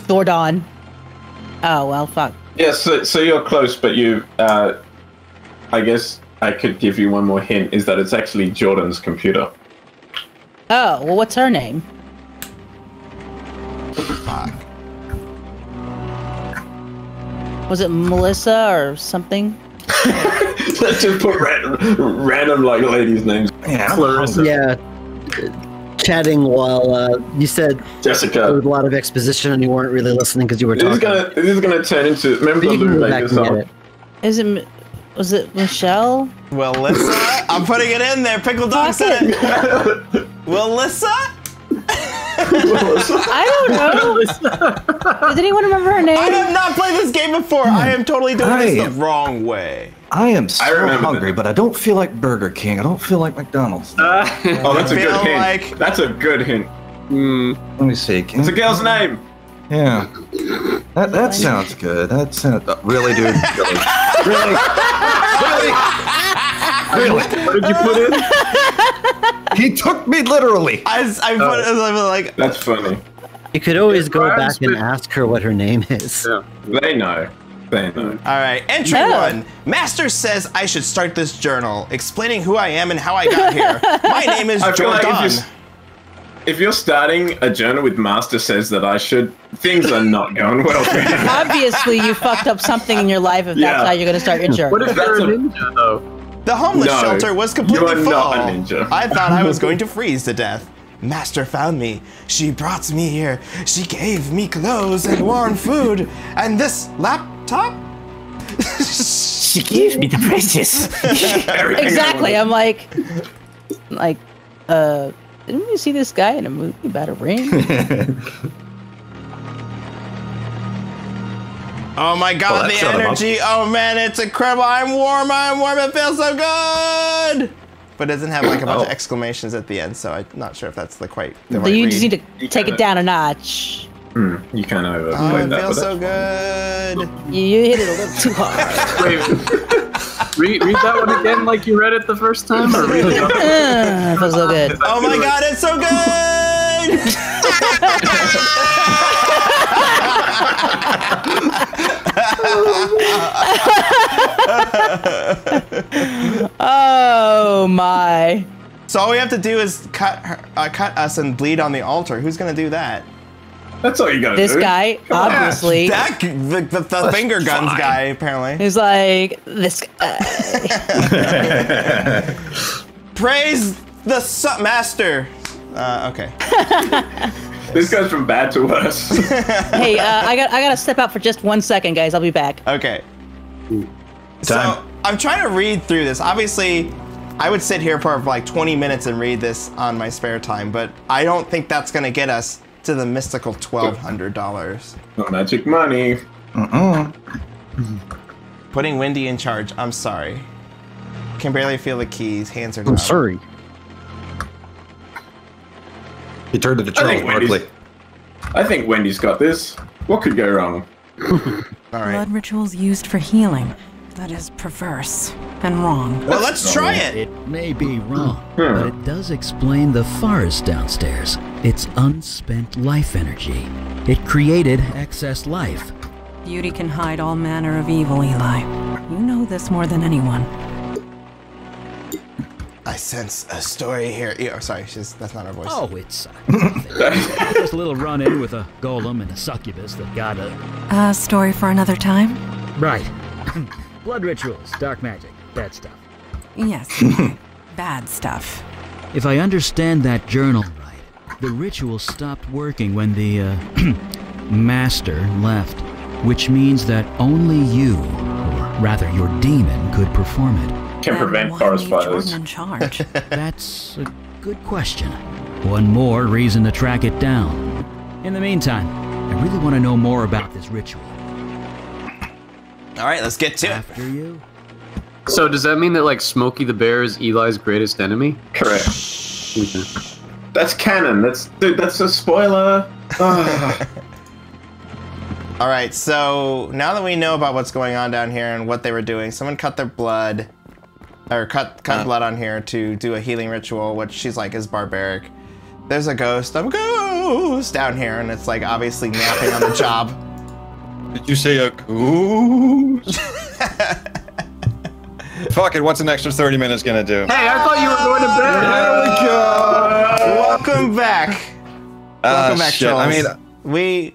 Oh well, fuck. Yeah, so you're close, but you, I guess I could give you one more hint, is that it's actually Jordan's computer. Oh, well, what's her name? Fuck. Was it Melissa or something? Let's just put random like ladies' names. Yeah, Clarissa. Yeah. Chatting while you said Jessica. There was a lot of exposition and you weren't really listening because you were talking. This is gonna turn into. Remember the Lou Vegas song? Was it Michelle? Well, Lissa, I'm putting it in there. Pickle Dog said it. Well, Lissa? I don't know. Does anyone remember her name? I have not played this game before. I am totally doing this the wrong way. I am so hungry, but I don't feel like Burger King. I don't feel like McDonald's. Oh, that's a good hint. That's a good hint. Let me see. It's a girl's name. Yeah. That sounds good. That sounds really, dude. Really. What did you put in? He took me literally. I put it like. That's funny. You could always go back and ask her what her name is. Yeah. They know. They know. All right, entry 1. Master says I should start this journal, explaining who I am and how I got here. My name is Jordan. If you're starting a journal with Master says that I should, things are not going well. Obviously, you fucked up something in your life if that's how you're going to start your journal. What if you're a ninja, though? The homeless shelter was completely you are full. Not a ninja. I thought I was going to freeze to death. Master found me. She brought me here. She gave me clothes and warm food. And this laptop? She gave me the precious. Exactly. I'm like, didn't we see this guy in a movie about a ring? Oh my god, the energy. Oh man, it's incredible. I'm warm. It feels so good. But it doesn't have like a bunch of exclamations at the end, so I'm not sure if that's the right You just need to take it down a notch. You kind of overplayed that. It feels so good. You hit it a little too hard. Wait, read that one again like you read it the first time? Or read it it feels so good. Oh my god, it's so good! Oh my. So all we have to do is cut us and bleed on the altar. Who's gonna do that? That's all you gotta do. This guy, Come on. obviously. The finger guns guy, apparently. He's like, this guy. Praise the master. Okay. This goes from bad to worse. Hey, I gotta step out for just 1 second, guys. I'll be back. Okay. So I'm trying to read through this. Obviously, I would sit here for like 20 minutes and read this on my spare time, but I don't think that's gonna get us to the mystical $1,200. No magic money. Putting Wendy in charge. I'm sorry. Can barely feel the keys. Hands are numb. I'm sorry. He turned to the Charles Barkley. I think Wendy's got this. What could go wrong? All right. Blood rituals used for healing. That is perverse and wrong. Well, let's try it. It may be wrong, but it does explain the forest downstairs. It's unspent life energy. It created excess life. Beauty can hide all manner of evil, Eli. You know this more than anyone. I sense a story here. Oh, sorry, that's not our voice. Oh, it's just a little run-in with a golem and a succubus that got a... story for another time? Right. Blood rituals, dark magic, bad stuff. Yes, bad stuff. If I understand that journal right, the ritual stopped working when the, master left, which means that only you, or rather your demon, could perform it. Can prevent forest fires. That's a good question. One more reason to track it down. In the meantime, I really want to know more about this ritual. All right, let's get to it. After you. So does that mean that like Smokey the Bear is Eli's greatest enemy? Correct. Okay. That's canon. That's a spoiler. All right, so now that we know about what's going on down here and what they were doing, someone cut their blood, or cut blood on here to do a healing ritual, which she's like is barbaric. There's a ghost down here, and it's like obviously napping on the job. Did you say a ghost? Fuck it, what's an extra 30 minutes gonna do? Hey, I thought you were going to bed. There we go. Welcome back. Welcome back, shit. trolls. I mean, we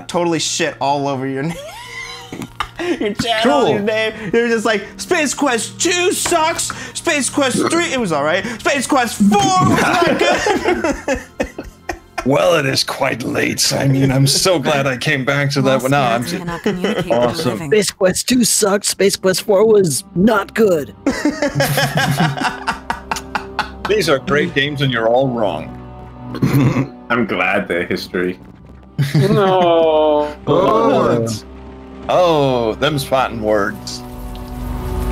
totally shit all over your name. Your channel, Cool. your name. You're just like, Space Quest 2 sucks. Space Quest 3, it was alright. Space Quest 4 was not good. Well, it is quite late. I mean, I'm so glad I came back to that one. No, I'm just awesome. Space Quest 2 sucked. Space Quest 4 was not good. These are great games, and you're all wrong. I'm glad they're history. No. Oh, them's fighting words.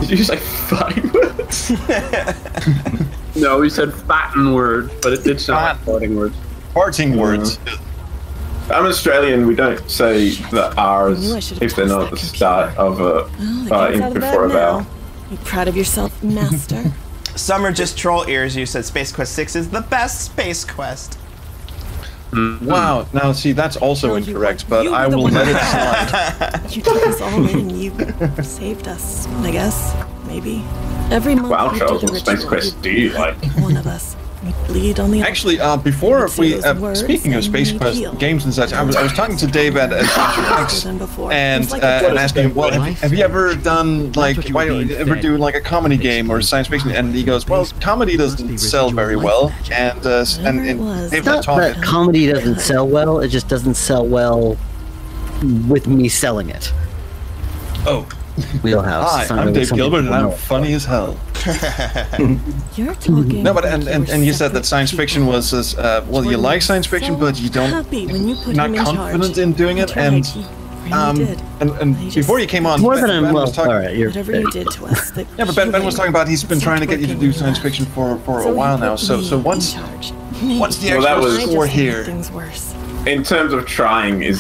Did you say fighting words? No, we said fatten word, but it did sound like fighting words. Farting words. I'm Australian. We don't say the R's if they're not at the start of a before a vowel. You proud of yourself, master? Summer just troll ears. You said Space Quest 6 is the best Space Quest. Wow. Now, see, that's also incorrect, but I will let it slide. You took us all in and you saved us, I guess. Maybe. Every month Wow, we Charles, do the what Space ritual. Quest do you like? One of us. We bleed on the other. Actually, before we, speaking of Space Quest games and such, I was talking to Dave at X and asking him, well, have you ever done like, why don't you ever do like a comedy game or science fiction? And he goes, well, comedy doesn't sell very well, and Dave It's not that comedy doesn't sell well, it just doesn't sell well with me selling it. Oh. Wheelhouse. Hi, I'm Dave Gilbert, and I'm funny as hell. You're talking. No, but and you said that science fiction was well, you like science fiction, but you don't, not confident in doing it, and before you came on, More than I'm Ben well. was talking, All right, you're. Whatever you did to us. yeah, but Ben was talking about he's been trying to get you to do science fiction for a while now. So what's the actual score here? Things worse. In terms of trying, I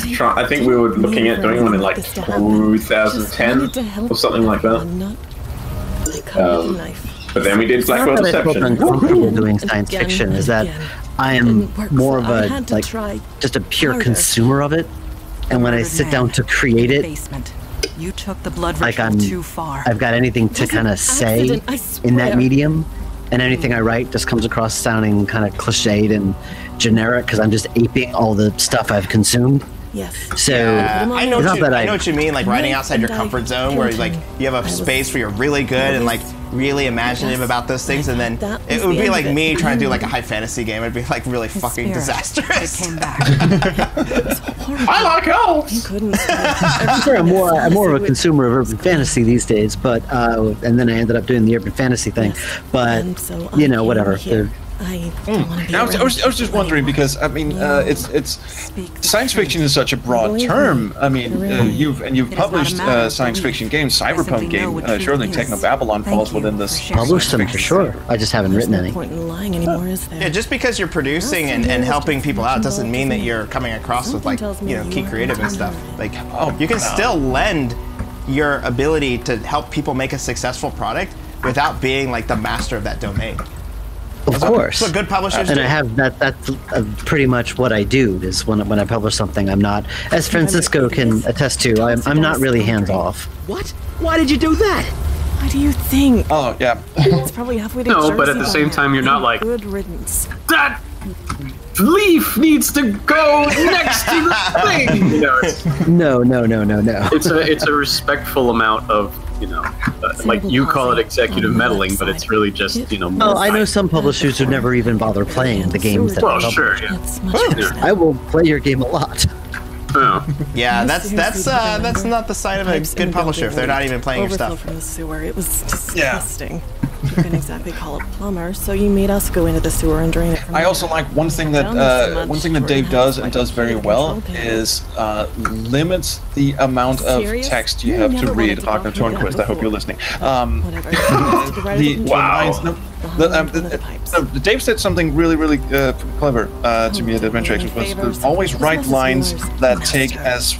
think we were looking at doing one in like 2010 or something like that. But then we did Blackwell It's not that I felt Deception. uncomfortable doing science fiction. Is that I am more of a like just a pure consumer of it, and when I sit down to create it, You took the blood like ritual I'm, too far. I've got anything to kind of say in that medium, and anything I write just comes across sounding kind of cliched and generic because I'm just aping all the stuff I've consumed. Yes. So I know it's not that I know what you mean, like writing outside your comfort zone, where like you have a space where you're really good and like really imaginative about those things, and then it would be like me trying to do like a high fantasy game. It'd be like really fucking disastrous. I like elves. Sure, I'm more of a consumer of urban fantasy these days, but and then I ended up doing the urban fantasy thing, but you know, whatever. I was just wondering because I mean it's science fiction is such a broad term. I mean you've published science fiction games, Cyberpunk game. Surely Techno-Babylon falls within this. Published them for sure. I just haven't written any. Yeah, just because you're producing and helping people out doesn't mean that you're coming across with like key creative and stuff. Like you can still lend your ability to help people make a successful product without being like the master of that domain. Of course. So good publishers and do. I have that's pretty much what I do is when I publish something, I'm not, as Francisco can attest to, I'm not really hands off. What? Why did you do that? What do you think? Oh yeah. It's probably halfway to No, Jersey but at the same time, you're not like good riddance. that. Leaf needs to go next to the thing. You know, No. it's a respectful amount of like you call it executive meddling, but it's really just Oh, I know some publishers who never even bother playing the games that I publish. Sure, yeah. I will play your game a lot. Yeah, that's not the sign of a good publisher if they're not even playing your stuff. From the sewer. It was disgusting. You couldn't exactly call a plumber, so you made us go into the sewer and drain it from I also like one thing that Dave does and does very well is limits the amount of text you have to read. Ragnar Tornquist, I hope you're listening. Dave said something really clever to me at Adventure Actions was always write lines that take as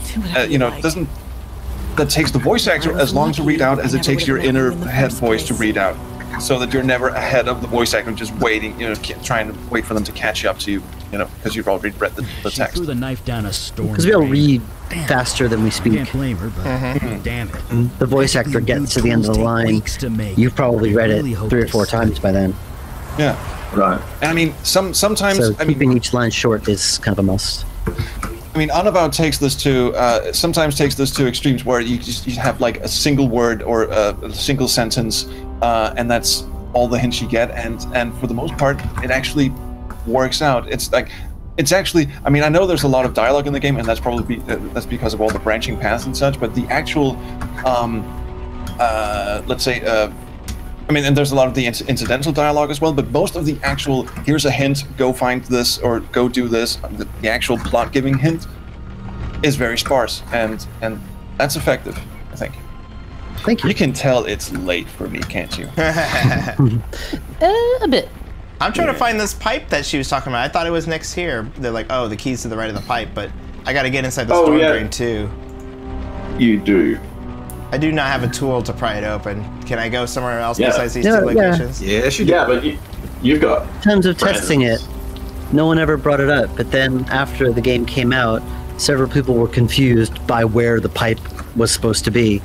that takes the voice actor as long to read out as it takes your inner head voice to read out, so that you're never ahead of the voice actor just waiting, trying to wait for them to catch up to you, because you've already read the text. Threw the knife down a storm. Because we all read faster than we speak. Can't blame her, but damn it. The voice actor gets to the end of the line. You've probably read it 3 or 4 times by then. Yeah, right. And I mean, sometimes so keeping each line short is kind of a must. I mean, Unavowed takes this to sometimes takes this to extremes where you have like a single word or a single sentence, and that's all the hints you get. And for the most part, it actually works out. It's actually. I mean, I know there's a lot of dialogue in the game, and that's probably that's because of all the branching paths and such. But the actual, let's say. I mean, and there's a lot of the incidental dialogue as well, but most of the actual, here's a hint, go find this, or go do this, the actual plot-giving hint is very sparse, and that's effective, I think. Thank you. You can tell it's late for me, can't you? A bit. I'm trying to find this pipe that she was talking about. I thought it was next here. They're like, oh, the key's to the right of the pipe, but I gotta get inside the storm drain too. You do. I do not have a tool to pry it open. Can I go somewhere else besides these 2 locations? Yes, you do. Yeah, but you've got... In terms of testing it, no one ever brought it up, but then after the game came out, several people were confused by where the pipe was supposed to be.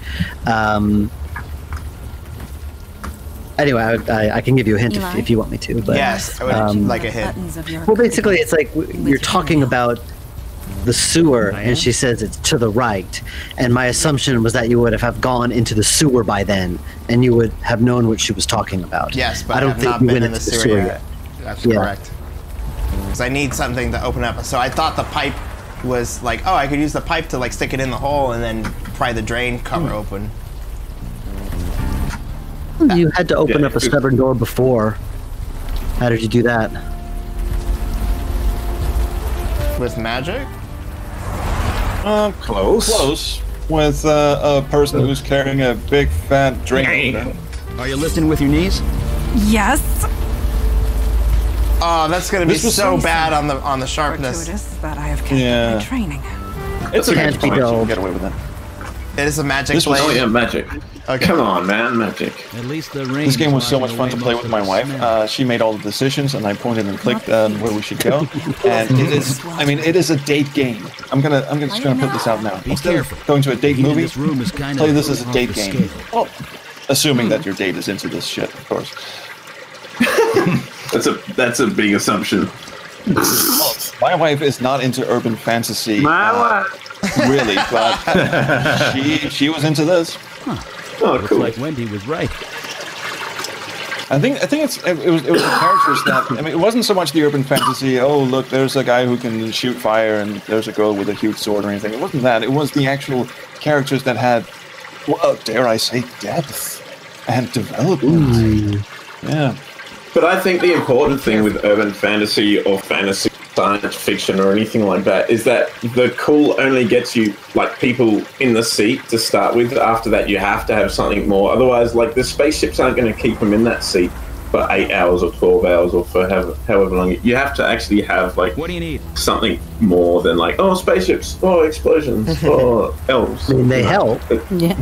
Anyway, I can give you a hint if you want me to. But, yes, I would like a hint. Well, basically, it's like you're talking about the sewer, and she says it's to the right, and my assumption was that you would have gone into the sewer by then, and you would have known what she was talking about. Yes, but I don't think you went into the sewer yet. That's correct. Because I need something to open up. So I thought the pipe was like, oh, I could use the pipe to like stick it in the hole and then pry the drain cover open. You had to open up a stubborn door before. How did you do that? With magic? Close. With a person who's carrying a big fat drain. Are you listening with your knees? Yes. Oh, that's gonna be so bad on the sharpness. That I have kept my training. It's a can't be dulled. Get away with it. It is a magic blade. Oh yeah, magic. Okay. Come on, man, magic. At least the This game was so much fun to play with my wife. She made all the decisions, and I pointed and clicked where we should go. And it is, I mean, it is a date game. I'm just gonna put this out now. Instead of going to a date movie, play this as a date game. Oh, assuming that your date is into this shit, of course. That's a big assumption. My wife is not into urban fantasy. My wife. Really, but she was into this. Huh. Oh, looks cool. like Wendy was right. I think it was the characters that, I mean, it wasn't so much the urban fantasy. Oh, look, there's a guy who can shoot fire, and there's a girl with a huge sword or anything. It wasn't that. It was the actual characters that had, well, dare I say, depth and development. Yeah. But I think the important thing with urban fantasy or fantasy science fiction or anything like that is that the cool only gets you like people in the seat to start with. After that, you have to have something more. Otherwise, like the spaceships aren't going to keep them in that seat for 8 hours or 12 hours or for however long. You have to actually have like what do you need? Something more than like, oh, spaceships, oh, explosions, oh, elves. I mean, they help. Yeah.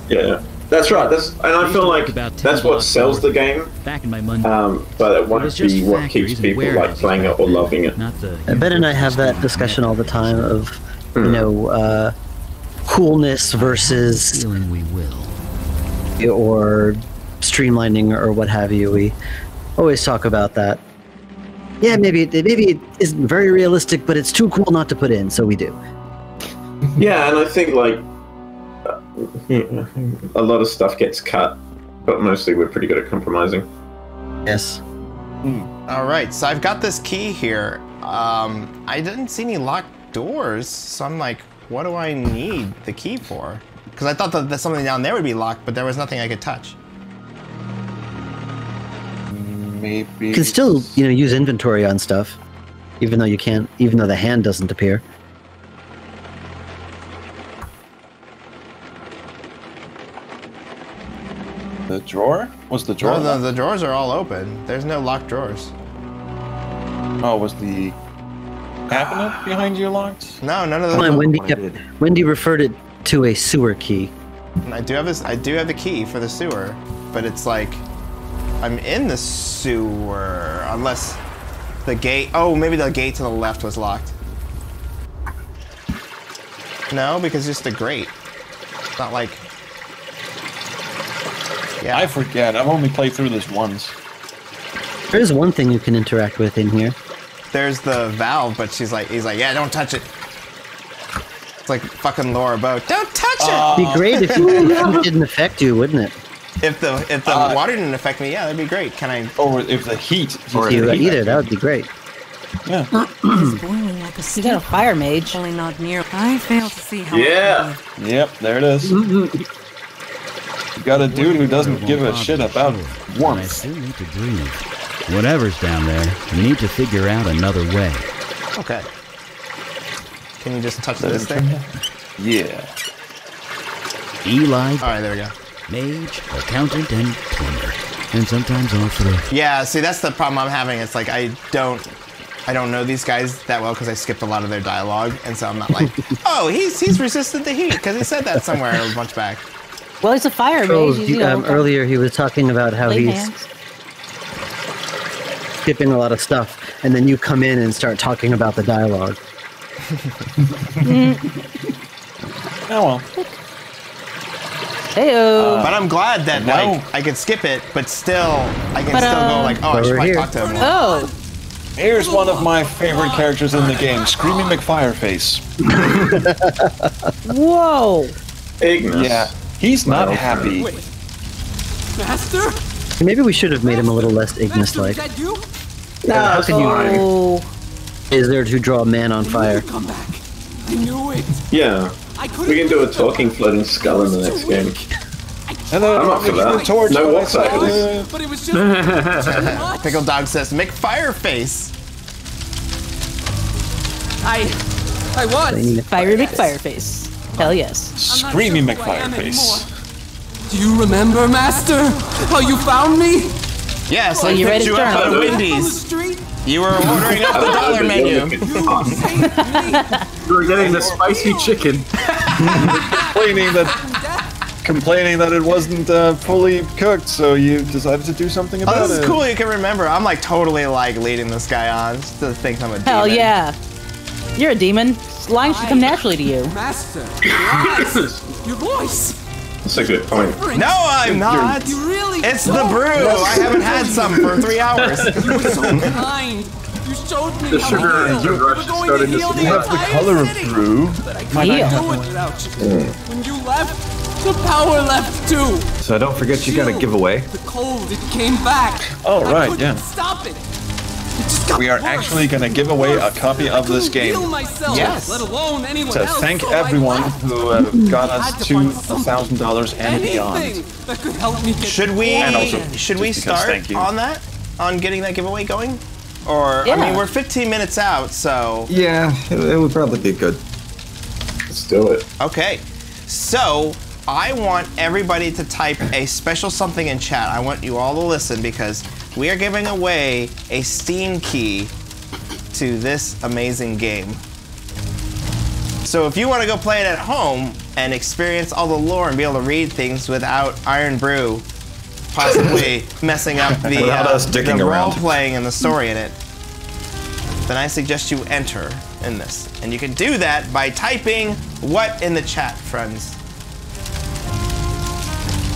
Yeah. That's right. And I feel like that's what sells the game. Back in my but it won't be what keeps people like playing it or loving it. Ben and I have that discussion all the time of, you know, coolness versus or streamlining or what have you. We always talk about that. Yeah, maybe it isn't very realistic, but it's too cool not to put in, so we do. Yeah, and I think like a lot of stuff gets cut, but mostly we're pretty good at compromising. Yes. All right, so I've got this key here. I didn't see any locked doors, so I'm like, what do I need the key for? Because I thought that something down there would be locked, but there was nothing I could touch. Maybe You can still, use inventory on stuff, even though you can't, even though the hand doesn't appear. The drawer? Was the drawer? No, the drawers are all open. There's no locked drawers. Oh, was the cabinet behind you locked? No, none of Come those. on, Wendy referred it to a sewer key. I do have this. I do have the key for the sewer, but it's like I'm in the sewer unless the gate. Oh, maybe the gate to the left was locked. No, because just the grate. It's not like. Yeah. I forget. I've only played through this once. There is one thing you can interact with in here. There's the valve, but he's like, yeah, don't touch it. It's like fucking Laura Boat. Don't touch it. It'd be great if it didn't affect you, wouldn't it? If the water didn't affect me, yeah, that'd be great. Can I? Or if the heat. Or either, that would be great. Yeah. It's boiling like a You got a fire mage. Only not near. I fail to see how. Yeah. Yep, there it is. You got a dude who doesn't give a shit about I warmth. still need to breathe. Whatever's down there, we need to figure out another way. Okay. Can you just touch this thing? Yeah. Eli. All right, there we go. Mage, accountant, and plumber. And sometimes all three. Yeah, see, that's the problem I'm having. It's like I don't know these guys that well because I skipped a lot of their dialogue, and so I'm not like, oh, he's resistant to heat because he said that somewhere a bunch back. Well, he's a fire mage. He's, earlier he was talking about how lay he's hands. skipping a lot of stuff, and then you come in and start talking about the dialogue. Oh well. Heyo. But I'm glad that like I could skip it, but still I can still go like, oh, I should probably talk to him. Oh. Here's one of my favorite characters in the game, Screaming McFireface. Whoa. Ignis. Yeah, he's not happy. Wait. Master? Maybe we should have made him a little less Ignis-like. Is that you? How can you? Oh. Is there to draw a man on fire? Come back. I knew it. Yeah. We can do a talking floating skull in the next game. Hello, I'm up for that. torch, No but I walk saw cycles. it. But it was just Pickle Dog says, McFireface. I was. Fiery McFireface. Hell yes. Screaming McFireface. Do you remember, Master? How you found me? Yes, Well, I you read picked you his up journal. at Wendy's. You were ordering off the dollar menu. You were getting the spicy chicken. Complaining that it wasn't fully cooked, so you decided to do something about Oh, this it. is cool. You can remember. I'm like totally like leading this guy on. Just to think I'm a demon. Hell yeah. You're a demon. Lines should come naturally to you. Master, your eyes, your voice. That's a good point. No, I'm not. You really It's the brew. I haven't had some for 3 hours. You were so kind. You showed me The how sugar well and you sugar were rush is going starting to to heal see. the Have the entire color of city. brew. But I couldn't Heal. do it without you. When you left, the power left too. So don't forget you got a giveaway. The cold, it came back. Oh, I right, couldn't yeah. Stop it. It just got We are worse. actually going to give away a copy of this game Heal myself, Yes. let alone anyone to else, thank so I everyone left. who got us Had to to find something. $1,000 and beyond. Anything that could help me get Should we? And also, should we just because, start thank you. on that? On getting that giveaway going? Or I Yeah. mean, we're 15 minutes out, so Yeah, it would probably be good. Let's do it. okay. So I want everybody to type a special something in chat. I want you all to listen because we are giving away a Steam key to this amazing game. So if you want to go play it at home and experience all the lore and be able to read things without Iron Brew possibly messing up the, Without us dicking around. role playing and the story in it, then I suggest you enter in this. And you can do that by typing what in the chat, friends?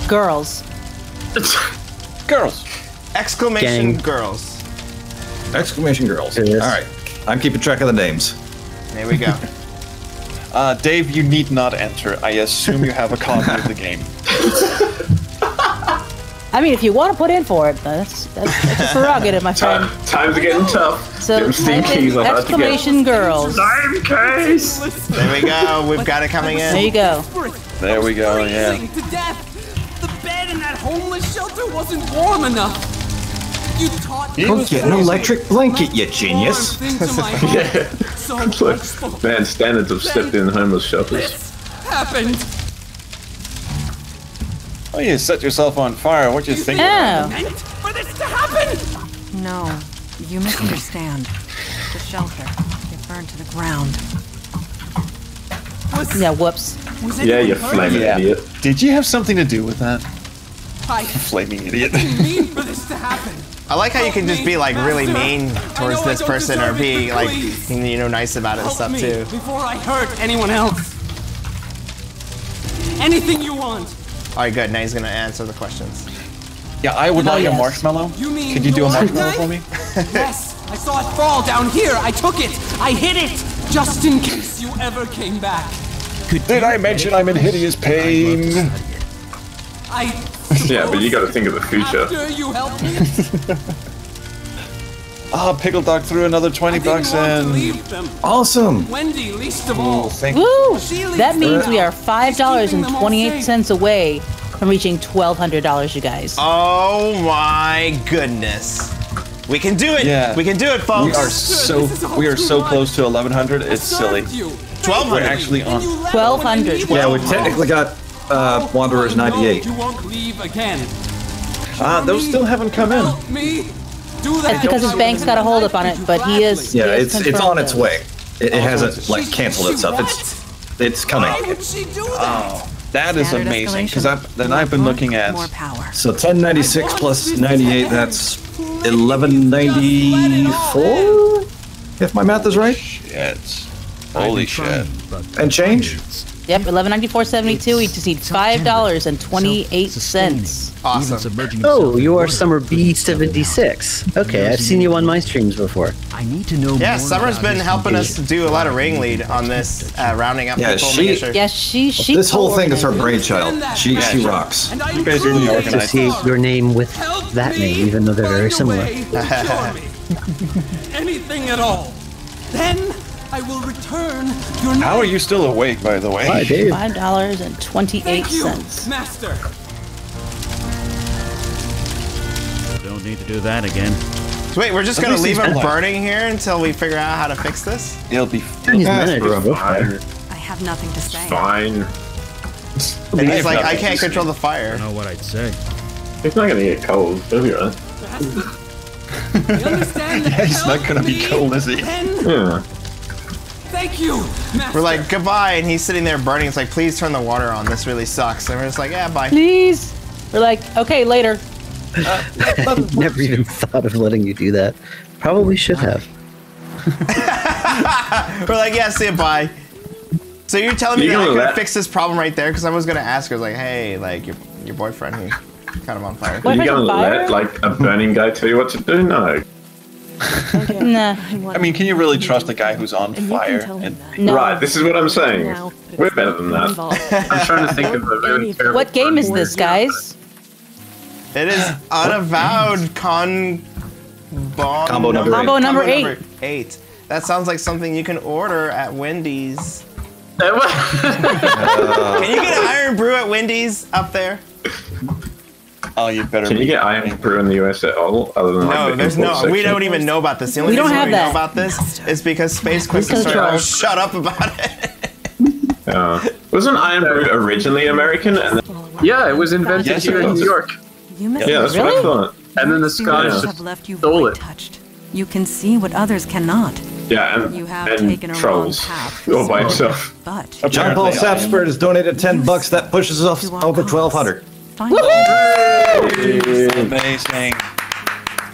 Girls. Girls. Exclamation Gang. girls. Exclamation girls. It is. All right. I'm keeping track of the names. There we go. Dave, you need not enter. I assume you have a copy of the game. I mean, if you want to put in for it, that's a prerogative, my friend. Times are getting tough. So Them Steam type keys in are hard to get. exclamation girls. Time case. There we go. We've got it coming in. There you go. There we go, yeah. Freezing to death. The bed in that homeless shelter wasn't warm enough. You taught He me. was Get an electric blanket, you genius. Yeah. Man, standards have stepped in homeless shelters. Happened. Oh, you set yourself on fire. What you think? Meant for this to happen. No, you misunderstand. The shelter, it burned to the ground. Yeah, whoops. Yeah, you flaming idiot. Did you have something to do with that? I Flaming idiot. didn't mean for this to happen. I like how you can just be like really mean towards this person or be like, you know, nice about it and stuff Me too. before I hurt anyone else. Anything you want. All right, good. Now he's gonna answer the questions. Yeah, I would like a marshmallow. You mean Could you do a your marshmallow knife? for me? Yes, I saw it fall down here. I took it. I hid it, just in case you ever came back. Did I mention I'm in hideous pain? Yeah, but you got to think of the future. After you helped me, Ah, Pickle Dog threw another 20 bucks in. leave them. Awesome. Wendy, least of all. Woo! She leaves That means them we out. are $5.28 away from reaching $1,200, you guys. Oh my goodness. We can do it. Yeah. We can do it, folks. We are so close to 1100. It's silly. 1200. We're actually on 1200. Yeah, we technically got Wanderers 98. You won't leave again. Those still haven't come in. Help me. Do that. That's because his bank's got a hold up on it, but he is. Yeah, he has it's on confirmed its way. It hasn't like canceled itself. It's coming. Why would she do that? Oh, that is Standard amazing. Because escalation. I've been looking at. More power. So 1096 plus 98, that's 1194. If my math is right. Shit. Holy shit. And change. Yep, $1194.72. We just need $5.28. Awesome. Oh, you are Summer B76. Okay, I've seen you on my streams before. I need to know Yeah, more Summer's about been his helping us condition. do a lot of ring lead on this, rounding up Yeah, people. she- making sure- Yeah, she. This whole thing is her co-organized. brainchild. She rocks. And I You guys are really truly organized. Associate your name with that name, even though they're very find a similar. way to cure me. Anything at all. Then I will return your How are you still awake, by the way? Hi, Dave. $5.28. Master. Don't need to do that again. So wait, we're just At gonna least leave he's him alive. burning here until we figure out how to fix this? It'll be He's Yeah, manageable. fine. I have nothing to say. Fine. And he's like, I can't control the I fire. don't know what I'd say. He's not gonna get cold. He'll be right. You understand? Yeah, he's not gonna be cold, is he? Yeah. Thank you, Master. We're like, goodbye, and he's sitting there burning. It's like, please turn the water on. This really sucks. And we're just like, yeah, bye. Please. We're like, okay, later. I've never even thought of letting you do that. Probably should have. We're like, yeah, see you, bye. So you're telling me You that I know could have that- fixed this problem right there? Because I was gonna ask her, like, hey, like your boyfriend, he's kind of on fire. Are you Boyfriend gonna on fire? let like a burning guy tell you what to do? No. Nah. I mean, can you really trust a guy who's on fire? And No. Right. This is what I'm saying. We're better than that. I'm trying to think of a really terrible. What game is this, guys? It is Unavowed Combo number Combo number 8. 8. That sounds like something you can order at Wendy's. That was- Can you get an Iron Brew at Wendy's up there? oh, you better. Can you get Iron Brew in the US at all? Other than like No, the there's import no. section? We don't even know about this. The only We don't reason have we know that. about this is because Space Quest is Control. starting. Oh, shut up about it. Wasn't Iron Brew originally American? And then, yeah, it was invented Yes, here it in was. New York, You must yeah, that's what I thought. and then the Scottish have just left you stole void it. touched. You can see what others cannot. Yeah, and, You have and taken a trolls. wrong path. All by himself. But John Paul Sapsford has donated $10. That pushes us over 1,200. Amazing.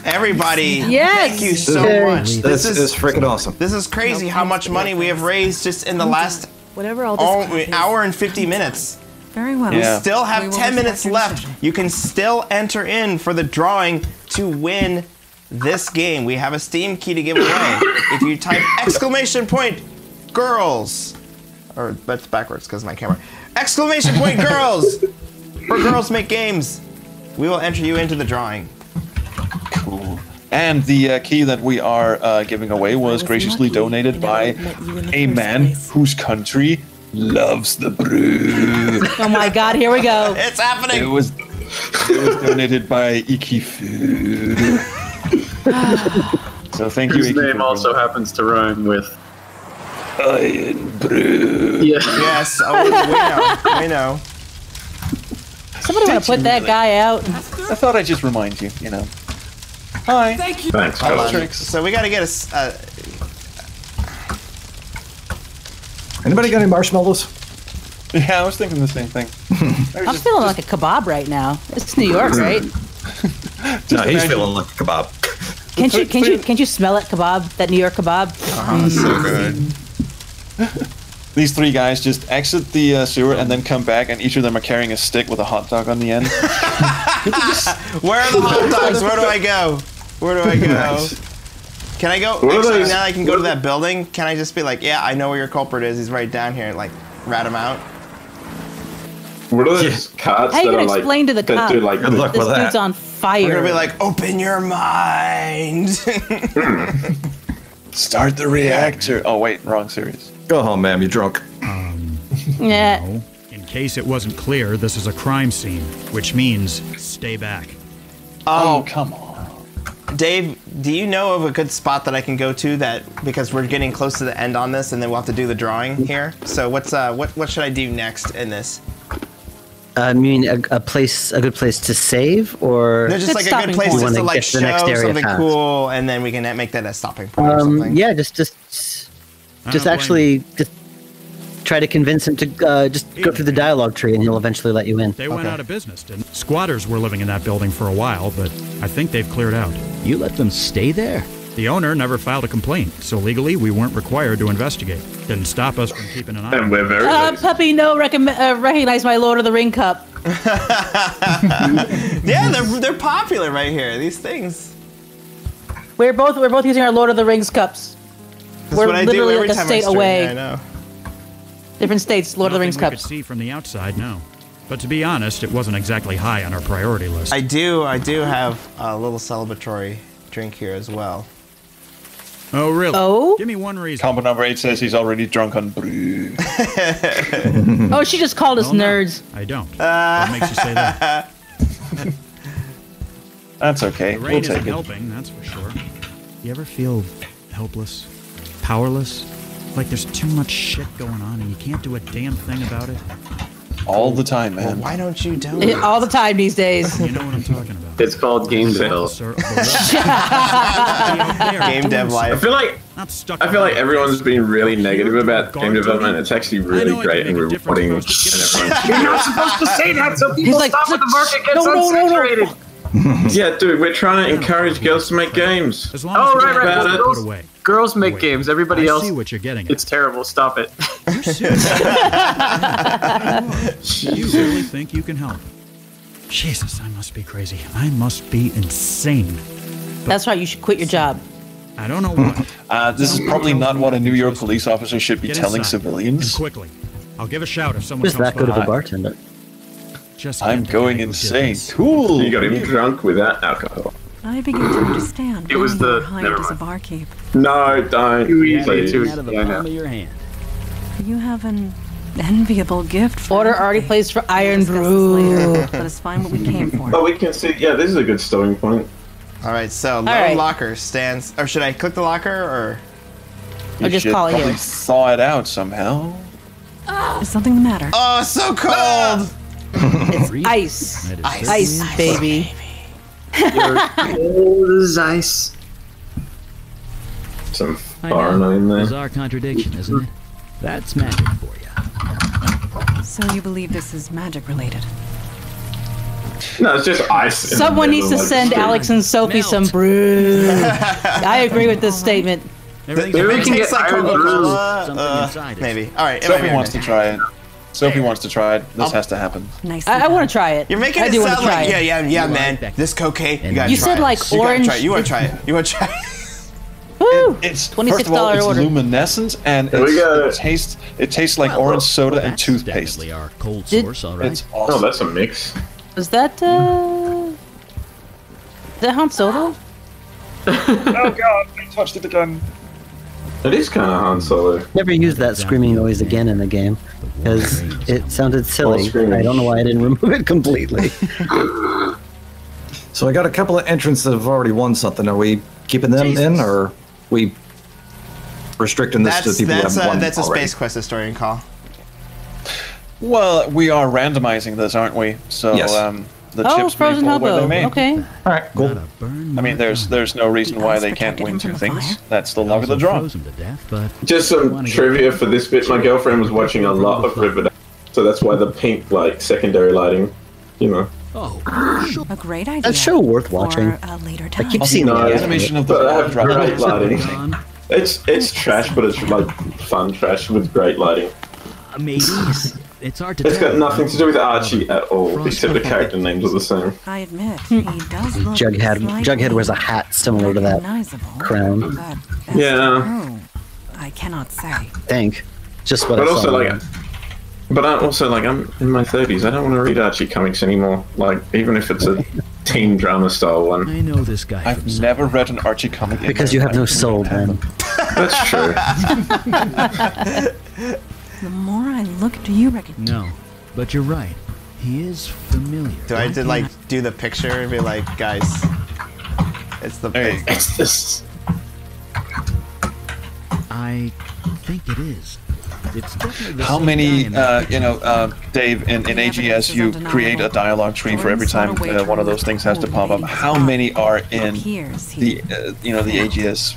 Everybody, Yes. thank you so much. This is freaking awesome. This is crazy how much money we have raised just in the last Whatever all this hour and 50 minutes. very well. We Yeah. still We have will 10 minutes respect your left. decision. You can still enter in for the drawing to win this game. We have a Steam key to give away. If you type !girls, or that's backwards because my camera. !girls, for Girls Make Games, we will enter you into the drawing. Cool. And the key that we are giving away was graciously donated by a man whose country loves the brew. Oh my God, here we go. It's happening. It was donated by Ikifu. So thank you. His name also happens to rhyme with Iron Brew. Yeah. Yes. Oh, we know. Somebody want to put that guy out? I thought I'd just remind you. You know. Hi. Thank you. Thanks, Hold Ghost. on. So we got to get a. Anybody got any marshmallows? Yeah, I was thinking the same thing. I'm feeling like a kebab right now. It's New York, right? No, he's feeling like a kebab. Can't you smell it, kebab? That New York kebab? So good. These three guys just exit the sewer and then come back, and each of them are carrying a stick with a hot dog on the end. Where are the hot dogs? Where do I go? Where do I go? Nice. Can I go? Actually, now I can go to that building. Can I just be like, yeah, I know where your culprit is. He's right down here. Like, rat him out. What are those cards How you that gonna are like explain to the that cop? do like This dude's on fire. We're gonna be like, open your mind. Start the reactor. Oh wait, wrong series. Go home, ma'am. You're drunk. Yeah. No. In case it wasn't clear, this is a crime scene, which means stay back. Oh, come on. Dave, do you know of a good spot that I can go to because we're getting close to the end on this, and then we'll have to do the drawing here. So what should I do next in this? I mean, a good place to save, or No, just like a good place just to like show something cool, and then we can make that a stopping point or something. Yeah, just actually just try to convince him to just go through the dialogue tree, and he'll eventually let you in. They went out of business, didn't? Squatters were living in that building for a while, but I think they've cleared out. You let them stay there? The owner never filed a complaint, so legally we weren't required to investigate. Didn't stop us from keeping an eye on And we're very Puppy, no, recognize my Lord of the Ring cup. Yeah, they're popular right here. These things. We're both using our Lord of the Rings cups. That's We're what I do literally every like a time I state stream. away. Yeah, I know. Different states, Lord of the Rings Nothing we cups. could see from the outside, no. But to be honest, it wasn't exactly high on our priority list. I do have a little celebratory drink here as well. Oh, really? Oh? Give me one reason. Combo number 8 says he's already drunk on brew. Oh, she just called us nerds. I don't. What makes you say that? That's okay. The We'll rain take isn't it. helping, that's for sure. You ever feel helpless? Powerless? Like there's too much shit going on and you can't do a damn thing about it? All the time, Well, man. why don't you do it? All the time these days. You know what I'm talking about. It's called game development. Game dev life. I feel like everyone's been really negative about game development. It's actually really great and rewarding. You're not supposed to say that so people He's like, stop when the market gets no. unsaturated. Yeah, dude, we're trying to encourage girls to make games. As long Oh, as right. Put Well, away. girls make Wait, games. Everybody I else, see what you're getting at. it's terrible. Stop it. You really think you can help? Jesus, I must be crazy. I must be insane. That's right, you should quit your job. I don't know what. This is probably not what a New York police officer should be Get telling inside. And civilians. quickly. I'll give a shout if someone Who's comes that good of a by. bartender? Just I'm get the going guy who did insane. this. Cool. You got him drunk without alcohol. I begin to understand. It was why you were the- hired never as a mind. barkeep. No, don't. Too easy. Please. Too Out of the yeah, palm no. of your hand. You have an enviable gift. For Order empathy. already placed for We'll Iron discuss this Brew. later, but it's fine what we came for. Oh, we can see. Yeah, this is a good starting point. All right, so load right. locker stands. Or should I click the locker or? Or just should call it probably here. thaw it out somehow. Is something the matter? Oh, it's so cold. It's ice. That is Ice, baby. You're cold as ice. Some I foreign know. in there. Bizarre contradiction, isn't it? That's magic for you. So you believe this is magic related? No, it's just ice. in the Someone needs to middle of the send street. Alex and Sophie some brew. I agree with this statement. Maybe we can get Iron Brew. Something inside it. Maybe. All right. Sophie wants to try it. Sophie wants to try it. This has to happen. Nice. I want to try it. You're making I it do wanna sound try like it. yeah, man. This cocaine. You gotta You try said it. like You gotta orange. try it. You want to try it. You want to try it. Woo! It's $26 first of all, it's order. luminescent and Here we go. it tastes like orange soda and That's toothpaste. definitely our cold Did- source, all right. It's Oh, awesome. that's a mix. Was that is that Han Solo? Oh god, I touched it again. It is kind of Han Solo. Never use that screaming noise again in the game because it sounded silly. screaming. I don't know why I didn't remove it completely. So I got a couple of entrants that have already won something. Are we keeping them in, or we restricting this to people who haven't won That's a already? Space Quest historian call. Well, we are randomizing this, aren't we? So Yes. the chips Frozen may fall where they Hobo. may. Okay. All right, cool. I mean, there's no reason why they can't win two things. That's the luck of the draw. Just some trivia for this bit. My girlfriend was watching a lot of Riverdale, so that's why the pink secondary lighting, A great idea. That show worth watching. For a later I time. keep seeing No, the animation of the but I have drop great is lighting. amazing. It's trash, but it's like fun trash with great lighting. Maybe. It's hard to It's got tell. nothing to do with Archie at all, except the character names are the same. I admit, he does look Jughead wears a hat similar to that crown. Yeah. I cannot say. I think. Just what But I also, saw. I'm in my 30s. I don't want to read Archie comics anymore. Even if it's a teen drama style one. I know this guy. I've never read an Archie comic. Because you have no soul, man. That's true. The more I look, do you recognize? No, but you're right. He is familiar. Do I do the picture and be like, guys, it's the It's this. I think it is. It's definitely the How same many, guy in Dave, in AGS, you create a dialogue tree for every time one of those things has to pop up. How many are in the, the AGS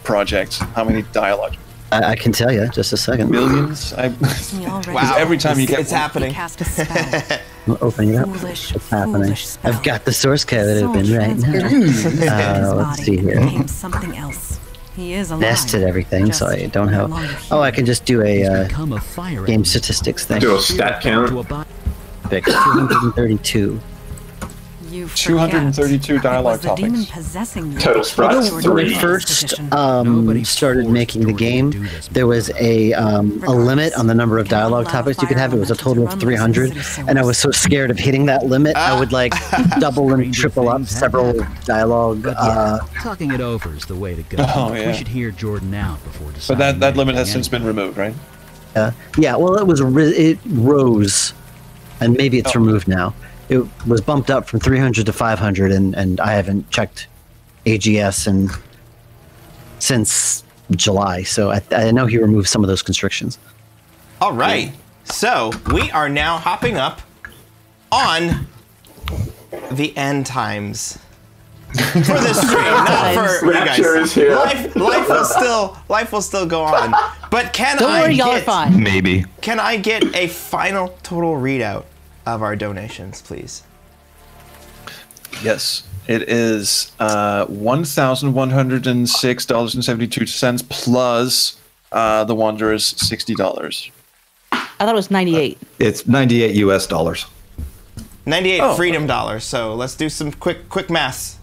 project? How many dialogue? I can tell you. Just a second. Millions? Wow. Every time you get it's happening. I'm opening it up. It's happening. I've got the source code open right now. Let's see here. Something else. He is alive. Nested everything, so I don't have. Oh, I can just do a game statistics thing. Do a stat count. Pick 232. 232 dialogue topics. Total sprites, When we first started making the game, there was a limit on the number of dialogue topics you could have. It was a total of 300, and I was so scared of hitting that limit, I would double and triple up several dialogue. Talking it over is the way to go. Oh, yeah. We should hear Jordan out before deciding. But that limit has since been removed, right? Yeah, well, it rose, and maybe it's removed now. It was bumped up from 300 to 500, and I haven't checked AGS since July, so I know he removed some of those constrictions. All right, so we are now hopping up on the end times for this stream, not for you Rapture guys. is here. Life will still go on. But Don't worry, y'all are fine. Maybe. Can I get a final total readout of our donations, please? Yes. It is $1,106.72 plus the Wanderer's $60. I thought it was 98. It's 98 US dollars. 98 freedom dollars. So let's do some quick maths.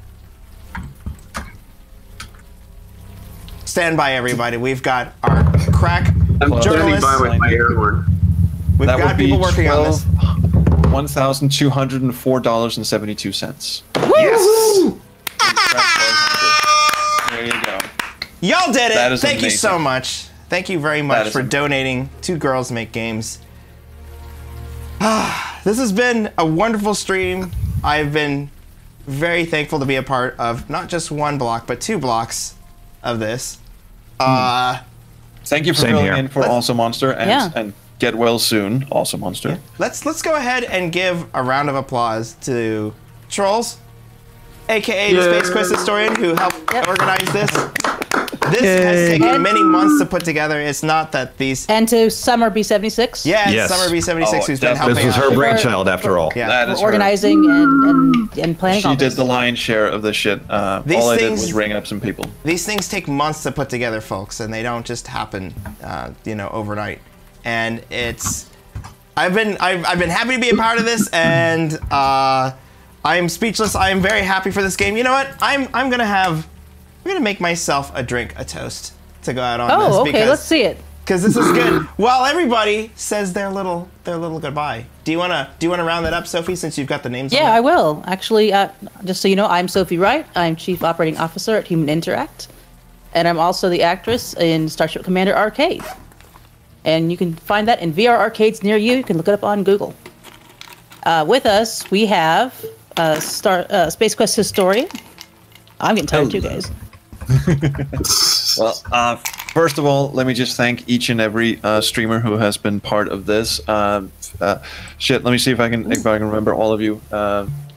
Stand by, everybody. We've got our crack journalists. By with my air horn. We've got people working on this. $1,204.72. Yes! There you go. Y'all did That it. is Thank you amazing. so much. Thank you very much for donating to Girls Make Games. This has been a wonderful stream. I've been very thankful to be a part of not just one block, but 2 blocks of this. Thank you for filling in for Awesomonster and get well soon, Awesomonster. Yeah. Let's go ahead and give a round of applause to Trolls, aka the Space Quest historian, who helped organize this. This has taken many months to put together. It's not that these... And to Summer B76. Yeah, yes. Summer B76, who's been helping. This was her brainchild, after all. Yeah. That is organizing and planning She all did this. the lion's share of this shit. All I did was ring up some people. These things take months to put together, folks, and they don't just happen, overnight. And it's... I've been happy to be a part of this, and I am speechless. I am very happy for this game. You know what? I'm gonna make myself a toast to go out on this. Oh, okay, let's see it. Because this is good. While everybody says their little goodbye. Do you wanna round that up, Sophie, since you've got the names? Yeah, on I will. Actually, just so you know, I'm Sophie Wright. I'm Chief Operating Officer at Human Interact, and I'm also the actress in Starship Commander Arcade. And you can find that in VR arcades near you. You can look it up on Google. With us, we have Space Quest historian. I'm getting tired too, guys. Well, first of all, let me just thank each and every streamer who has been part of this. Shit, let me see if I can remember all of you.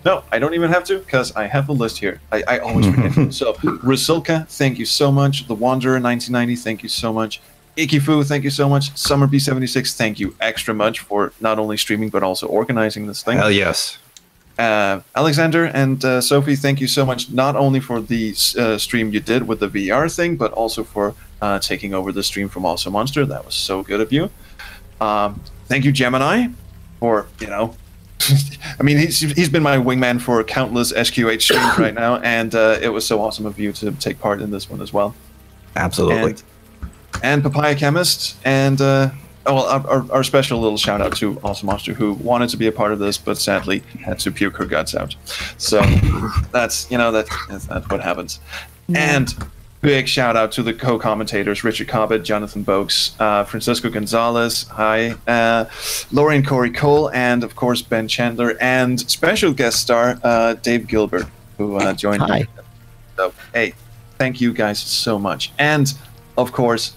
No, I don't even have to, because I have the list here. I always forget. So, Rusilka, thank you so much. The Wanderer 1990, thank you so much. Ikifu, thank you so much. Summer B76, thank you extra much for not only streaming, but also organizing this thing. Hell yes. Alexander and Sophie, thank you so much, not only for the stream you did with the VR thing, but also for taking over the stream from Awesomonster. That was so good of you. Thank you, Gemini, for, I mean, he's been my wingman for countless SQH streams right now, and it was so awesome of you to take part in this one as well. Absolutely. And Papaya Chemist, and our special little shout out to Awesomonster, who wanted to be a part of this, but sadly had to puke her guts out. So that's that's what happens. And big shout out to the co-commentators Richard Cobbett, Jonathan Boakes, Francisco Gonzalez, hi, Lauren Corey Cole, and of course Ben Chandler, and special guest star Dave Gilbert, who joined me. So hey, thank you guys so much. And of course,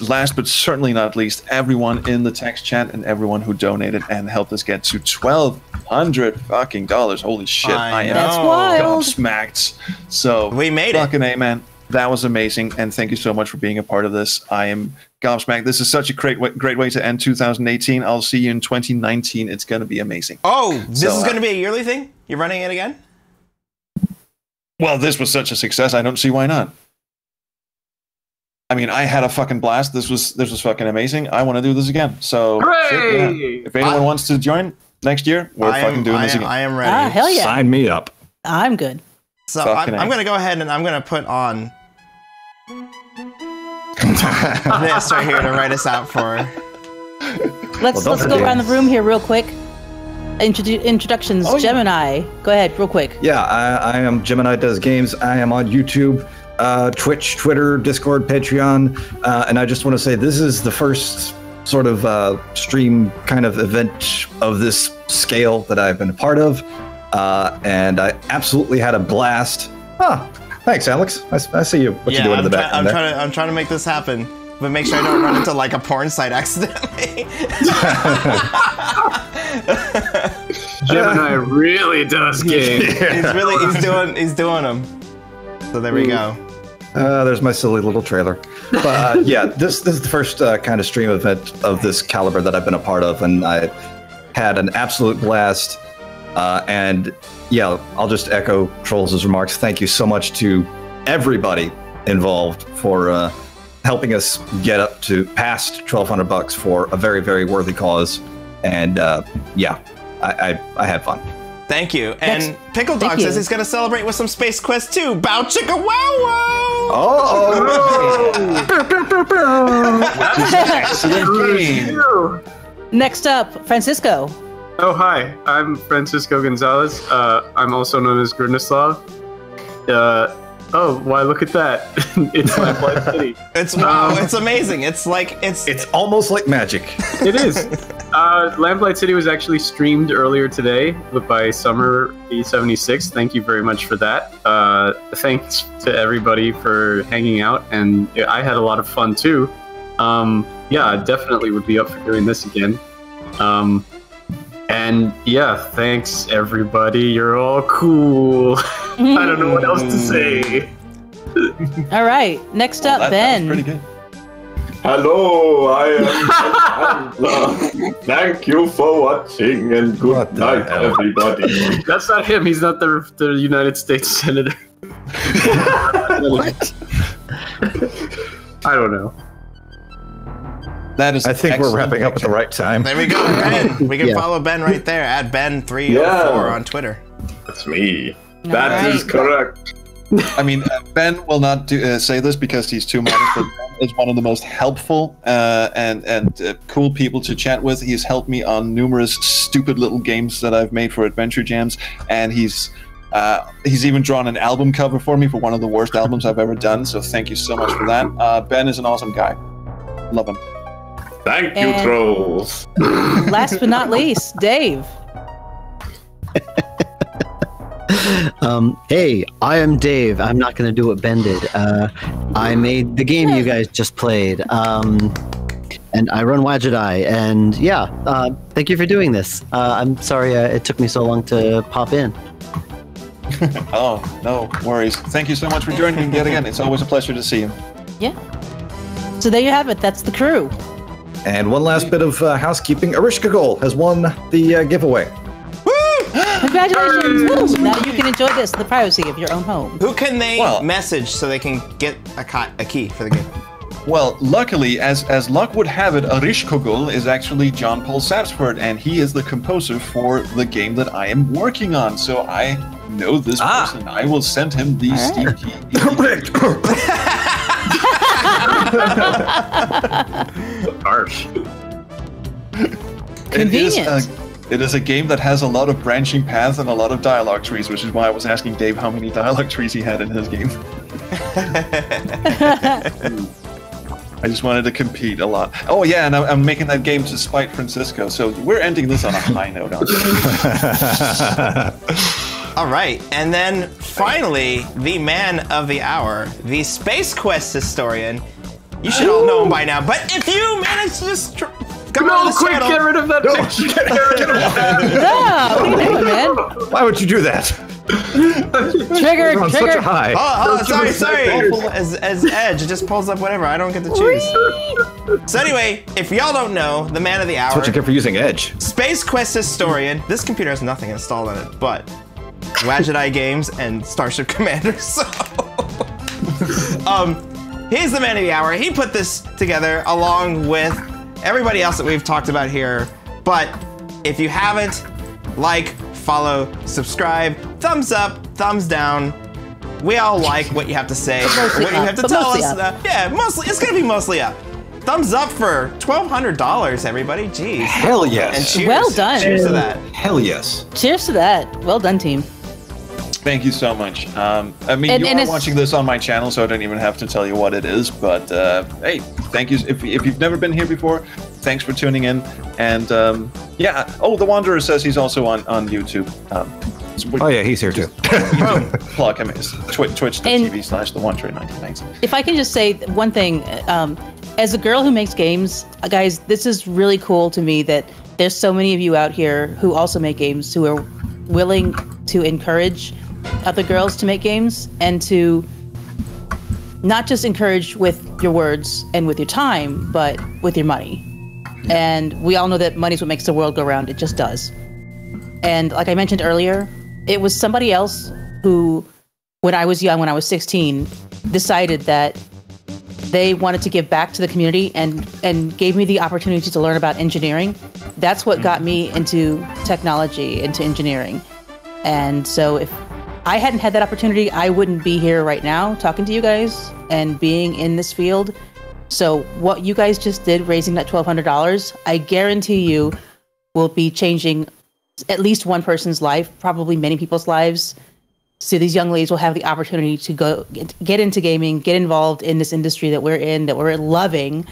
last but certainly not least, everyone in the text chat and everyone who donated and helped us get to $1,200 fucking dollars. Holy shit! I am gobsmacked. So we made it. Fucking amen. That was amazing, and thank you so much for being a part of this. I am gobsmacked. This is such a great way to end 2018. I'll see you in 2019. It's going to be amazing. Oh, this is going to be a yearly thing? You're running it again? Well, this was such a success. I don't see why not. I mean, I had a fucking blast. This was fucking amazing. I want to do this again. So, shit, yeah. If anyone wants to join next year, we're fucking doing this again. I am ready. Hell yeah. Sign me up. I'm good. So I'm going to go ahead and I'm going to put on this right here to write us out for. Let's go around the room here real quick. Introductions. Oh, Gemini, go ahead real quick. Yeah, I am Gemini Does Games. I am on YouTube, Twitch, Twitter, Discord, Patreon, and I just want to say this is the first sort of stream kind of event of this scale that I've been a part of, and I absolutely had a blast. Thanks, Alex. I see you. What you doing in the back? I'm trying to make this happen, but make sure I don't run into like a porn site accidentally. Gemini really does games. He's doing them. So there we go. There's my silly little trailer. But yeah, this is the first kind of stream event of this caliber that I've been a part of, and I had an absolute blast. And yeah, I'll just echo Trolls' remarks. Thank you so much to everybody involved for helping us get up to past $1,200 for a very, very worthy cause. And yeah, I had fun. Thank you. And Pickle Dog says he's going to celebrate with some Space Quest 2. Bow chicka wow wow! Oh! Next up, Francisco. Oh, hi. I'm Francisco Gonzalez. I'm also known as Grunislav. Oh, why, look at that. It's Lamplight City. It's amazing. It's almost like magic. It is. Lamplight City was actually streamed earlier today by Summer B76. Thank you very much for that. Thanks to everybody for hanging out, and I had a lot of fun too. Yeah, I definitely would be up for doing this again. And yeah, thanks everybody. You're all cool. I don't know what else to say. All right, next up, Ben. That was pretty good. Hello, I am Ben. Thank you for watching and good night, everybody. That's not him. He's not the United States Senator. What? I don't know. That is. I think we're wrapping up at the right time. There we go, Ben. We can follow Ben right there at Ben304 on Twitter. That's me. That is correct. I mean, Ben will not say this because he's too modest, but Ben is one of the most helpful and cool people to chat with. He's helped me on numerous stupid little games that I've made for Adventure Jams, and he's even drawn an album cover for me for one of the worst albums I've ever done, so thank you so much for that. Ben is an awesome guy. Love him. Thank you, Trolls. Last but not least, Dave. Hey, I am Dave. I'm not going to do what Ben did. I made the game you guys just played. And I run Wadget Eye. And yeah, thank you for doing this. I'm sorry it took me so long to pop in. Oh, no worries. Thank you so much for joining me yet again. It's always a pleasure to see you. Yeah. So there you have it. That's the crew. And one last bit of housekeeping. Arishka Gold has won the giveaway. Congratulations! Woo! Now you can enjoy this in the privacy of your own home. Who can they message so they can get a key for the game? Well, luckily, as luck would have it, Arishkogul is actually John Paul Sapsford, and he is the composer for the game that I am working on. So I know this person. I will send him the Steam key. Harsh. Convenient. It is a game that has a lot of branching paths and a lot of dialogue trees, which is why I was asking Dave how many dialogue trees he had in his game. I just wanted to compete a lot. Oh yeah, and I'm making that game to spite Francisco, so we're ending this on a high note, aren't we? All right, and then finally, the man of the hour, the Space Quest historian. You should all know him by now, but if you manage to just come on this channel, get rid of that picture. Get rid of No, what are you doing, man? Why would you do that? Trigger. Such a high. Oh, sorry. As Edge, it just pulls up whatever. I don't get to choose. So anyway, if y'all don't know, the man of the hour. That's what you get for using Edge. Space Quest historian. This computer has nothing installed on it, but Wadget Eye Games and Starship Commander. So, he's the man of the hour. He put this together along with everybody else that we've talked about here. But if you haven't, like, follow, subscribe, thumbs up, thumbs down. We all like what you have to say, or what you have to tell us. Yeah, mostly. It's gonna be mostly up. Thumbs up for $1,200, everybody. Jeez. Hell yes. And cheers. Well done. Cheers to that. Hell yes. Cheers to that. Well done, team. Thank you so much. I mean, you are watching this on my channel, so I don't even have to tell you what it is. But hey, thank you. If you've never been here before, thanks for tuning in. And yeah. Oh, the Wanderer says he's also on YouTube. Oh yeah, he's here too. Plug him. It's twitch.tv/thewanderer1990. If I can just say one thing, as a girl who makes games, guys, this is really cool to me that there's so many of you out here who also make games who are willing to encourage other girls to make games and to not just encourage with your words and with your time, but with your money. And we all know that money's what makes the world go round. It just does. And like I mentioned earlier, it was somebody else who, when I was young, when I was 16, decided that they wanted to give back to the community and gave me the opportunity to learn about engineering. That's what got me into technology, into engineering. And so if I hadn't had that opportunity, I wouldn't be here right now talking to you guys and being in this field. So what you guys just did, raising that $1,200, I guarantee you will be changing at least one person's life, probably many people's lives. So these young ladies will have the opportunity to go get into gaming, get involved in this industry that we're in, that we're loving,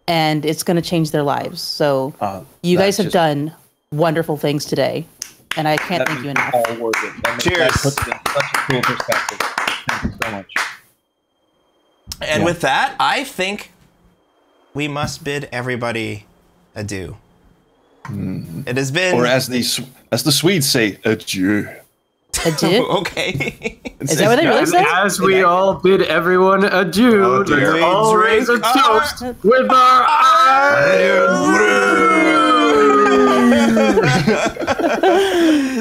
and it's going to change their lives. So you guys have done wonderful things today, and I can't thank you enough. All worth it. Cheers. That puts it in such a cool perspective. Thank you so much. And with that, I think we must bid everybody adieu. It has been, or as the Swedes say, adieu. Adieu? Okay. Is that what they really say? As we all bid everyone adieu, let's all raise a toast with our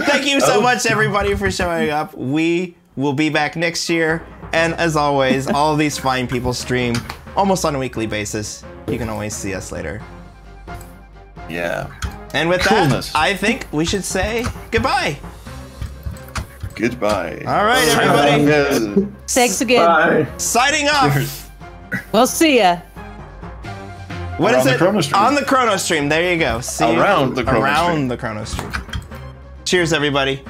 Thank you so much, everybody, for showing up. We will be back next year. And as always, all of these fine people stream almost on a weekly basis. You can always see us later. Yeah. And with that, I think we should say goodbye. Goodbye. All right, everybody. Thanks again. Bye. Signing off. We'll see ya. What Or is on the it? Chrono Stream. On the Chrono Stream. There you go. See you Around the Chrono around Stream. the Chrono Stream. Cheers, everybody.